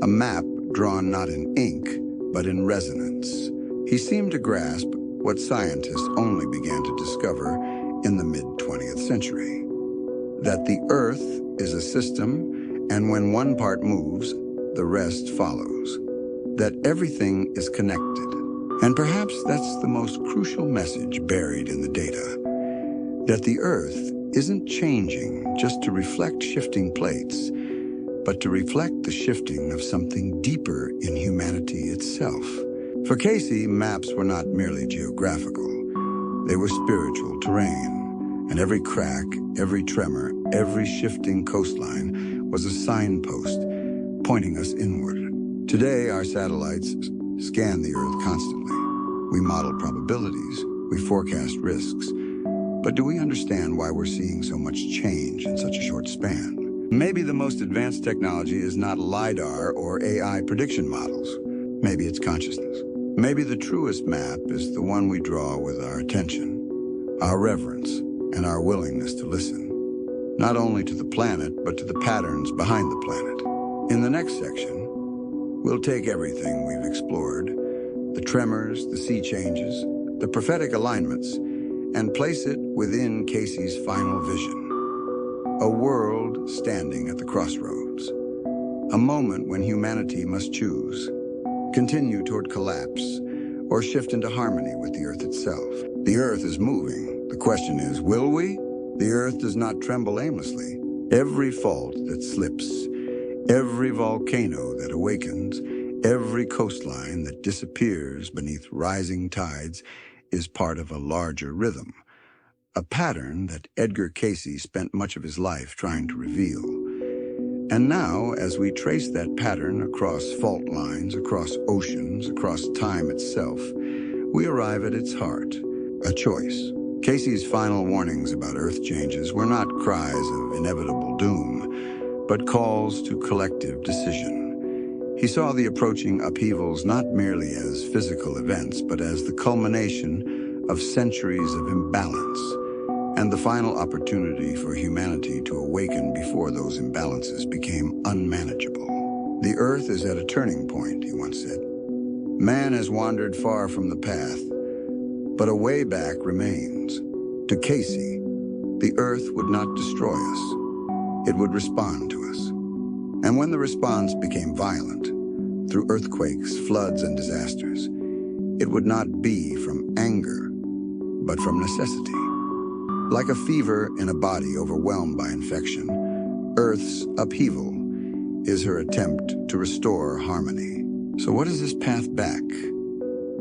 a map drawn not in ink, but in resonance. He seemed to grasp what scientists only began to discover in the mid-20th century, that the Earth is a system, and when one part moves, the rest follows, that everything is connected. And perhaps that's the most crucial message buried in the data, that the Earth isn't changing just to reflect shifting plates, but to reflect the shifting of something deeper in humanity itself. For Cayce, maps were not merely geographical. They were spiritual terrain, and every crack, every tremor, every shifting coastline was a signpost pointing us inward. Today, our satellites scan the Earth constantly. We model probabilities, we forecast risks. But do we understand why we're seeing so much change in such a short span? Maybe the most advanced technology is not LiDAR or AI prediction models. Maybe it's consciousness. Maybe the truest map is the one we draw with our attention, our reverence, and our willingness to listen, not only to the planet, but to the patterns behind the planet. In the next section, we'll take everything we've explored, the tremors, the sea changes, the prophetic alignments, and place it within Cayce's final vision. A world standing at the crossroads. A moment when humanity must choose. Continue toward collapse, or shift into harmony with the Earth itself. The Earth is moving. The question is, will we? The Earth does not tremble aimlessly. Every fault that slips, every volcano that awakens, every coastline that disappears beneath rising tides is part of a larger rhythm, a pattern that Edgar Cayce spent much of his life trying to reveal. And now, as we trace that pattern across fault lines, across oceans, across time itself, we arrive at its heart, a choice. Cayce's final warnings about Earth changes were not cries of inevitable doom, but calls to collective decision. He saw the approaching upheavals not merely as physical events, but as the culmination of centuries of imbalance, and the final opportunity for humanity to awaken before those imbalances became unmanageable. The Earth is at a turning point, he once said. Man has wandered far from the path, but a way back remains. To Cayce, the Earth would not destroy us. It would respond to us. And when the response became violent, through earthquakes, floods, and disasters, it would not be from anger, but from necessity. Like a fever in a body overwhelmed by infection, Earth's upheaval is her attempt to restore harmony. So what is this path back?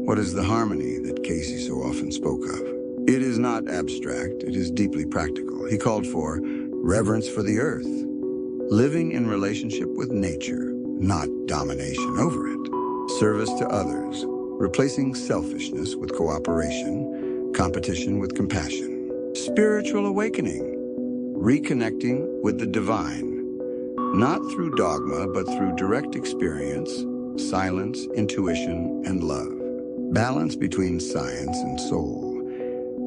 What is the harmony that Cayce so often spoke of? It is not abstract, it is deeply practical. He called for reverence for the Earth, living in relationship with nature, not domination over it. service to others, replacing selfishness with cooperation, competition with compassion. Spiritual awakening, reconnecting with the divine, not through dogma, but through direct experience, silence, intuition, and love. Balance between science and soul,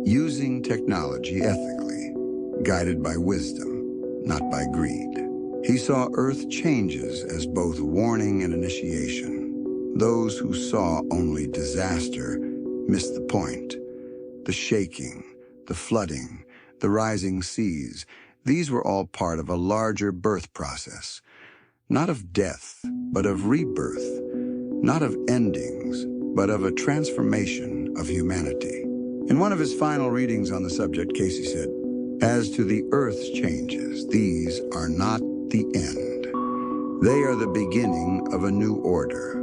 using technology ethically, guided by wisdom, not by greed. He saw Earth changes as both warning and initiation. Those who saw only disaster missed the point. The shaking, the flooding, the rising seas, these were all part of a larger birth process. Not of death, but of rebirth. Not of endings, but of a transformation of humanity. In one of his final readings on the subject, Cayce said, "As to the Earth's changes, these are not the end. They are the beginning of a new order,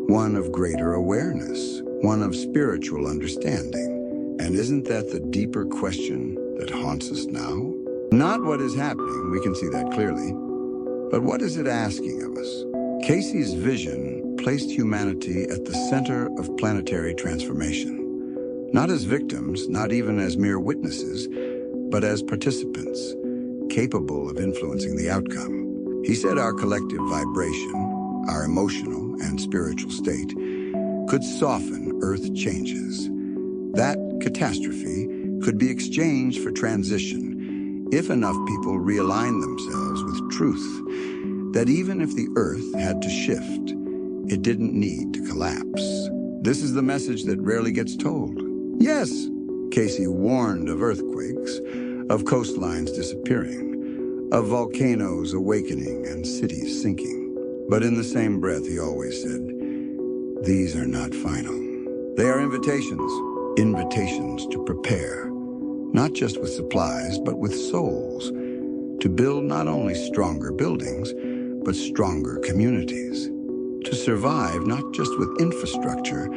one of greater awareness, one of spiritual understanding. And isn't that the deeper question that haunts us now? Not what is happening, we can see that clearly, but what is it asking of us?" Cayce's vision placed humanity at the center of planetary transformation. Not as victims, not even as mere witnesses, but as participants, capable of influencing the outcome. He said our collective vibration, our emotional and spiritual state, could soften Earth changes. That catastrophe could be exchanged for transition if enough people realign themselves with truth, that even if the Earth had to shift, it didn't need to collapse. This is the message that rarely gets told. Yes, Cayce warned of earthquakes, of coastlines disappearing, of volcanoes awakening and cities sinking. But in the same breath, he always said, these are not final. They are invitations, invitations to prepare, not just with supplies, but with souls, to build not only stronger buildings, but stronger communities, to survive not just with infrastructure,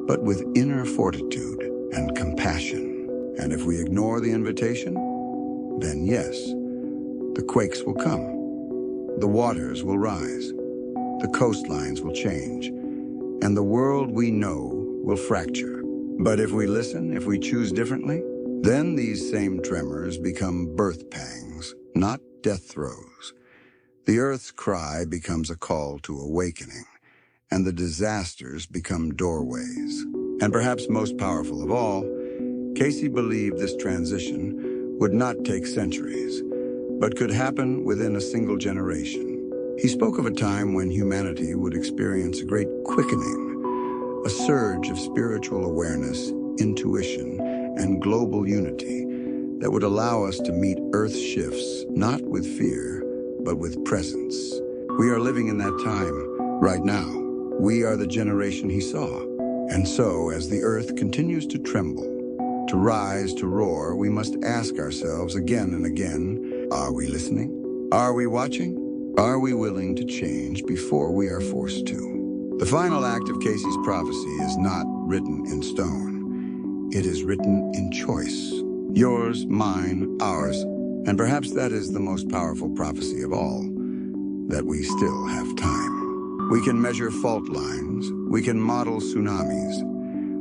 but with inner fortitude and compassion. And if we ignore the invitation, then yes, the quakes will come, the waters will rise, the coastlines will change, and the world we know will fracture. But if we listen, if we choose differently, then these same tremors become birth pangs, not death throes. The Earth's cry becomes a call to awakening, and the disasters become doorways. And perhaps most powerful of all, Cayce believed this transition would not take centuries, but could happen within a single generation. He spoke of a time when humanity would experience a great quickening, a surge of spiritual awareness, intuition, and global unity that would allow us to meet Earth's shifts not with fear, but with presence. We are living in that time right now. We are the generation he saw. And so, as the Earth continues to tremble, to rise, to roar, we must ask ourselves again and again, are we listening? Are we watching? Are we willing to change before we are forced to? The final act of Cayce's prophecy is not written in stone. It is written in choice. Yours, mine, ours. And perhaps that is the most powerful prophecy of all, that we still have time. We can measure fault lines. We can model tsunamis.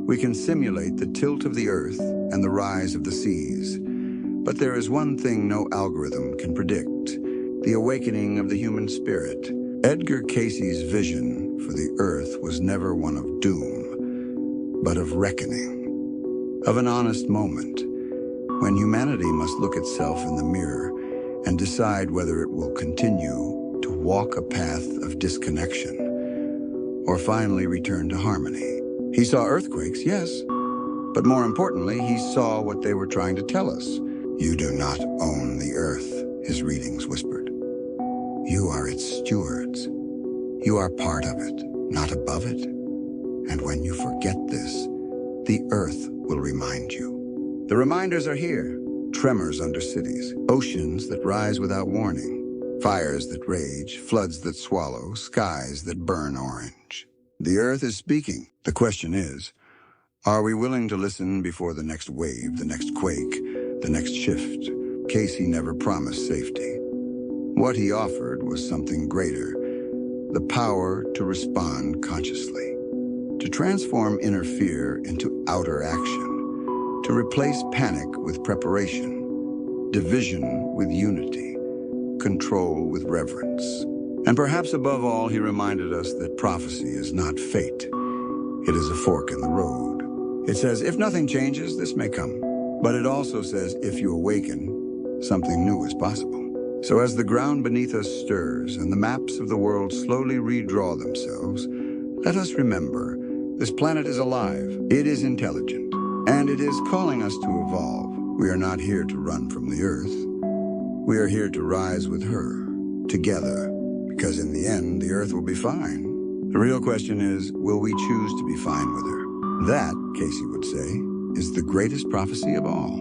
We can simulate the tilt of the Earth and the rise of the seas. But there is one thing no algorithm can predict: the awakening of the human spirit. Edgar Cayce's vision for the Earth was never one of doom, but of reckoning, of an honest moment, when humanity must look itself in the mirror and decide whether it will continue to walk a path of disconnection or finally return to harmony. He saw earthquakes, yes, but more importantly, he saw what they were trying to tell us. You do not own the Earth, his readings whispered. You are its stewards. You are part of it, not above it. And when you forget this, the Earth will remind you. The reminders are here. Tremors under cities, oceans that rise without warning, fires that rage, floods that swallow, skies that burn orange. The Earth is speaking. The question is, are we willing to listen before the next wave, the next quake, the next shift? Cayce never promised safety. What he offered was something greater, the power to respond consciously. to transform inner fear into outer action, to replace panic with preparation, division with unity, control with reverence. And perhaps above all, he reminded us that prophecy is not fate. It is a fork in the road. It says, if nothing changes, this may come. But it also says, if you awaken, something new is possible. So as the ground beneath us stirs and the maps of the world slowly redraw themselves, let us remember, this planet is alive, it is intelligent, and it is calling us to evolve. We are not here to run from the Earth. We are here to rise with her, together, because in the end, the Earth will be fine. The real question is, will we choose to be fine with her? That, Cayce would say, is the greatest prophecy of all.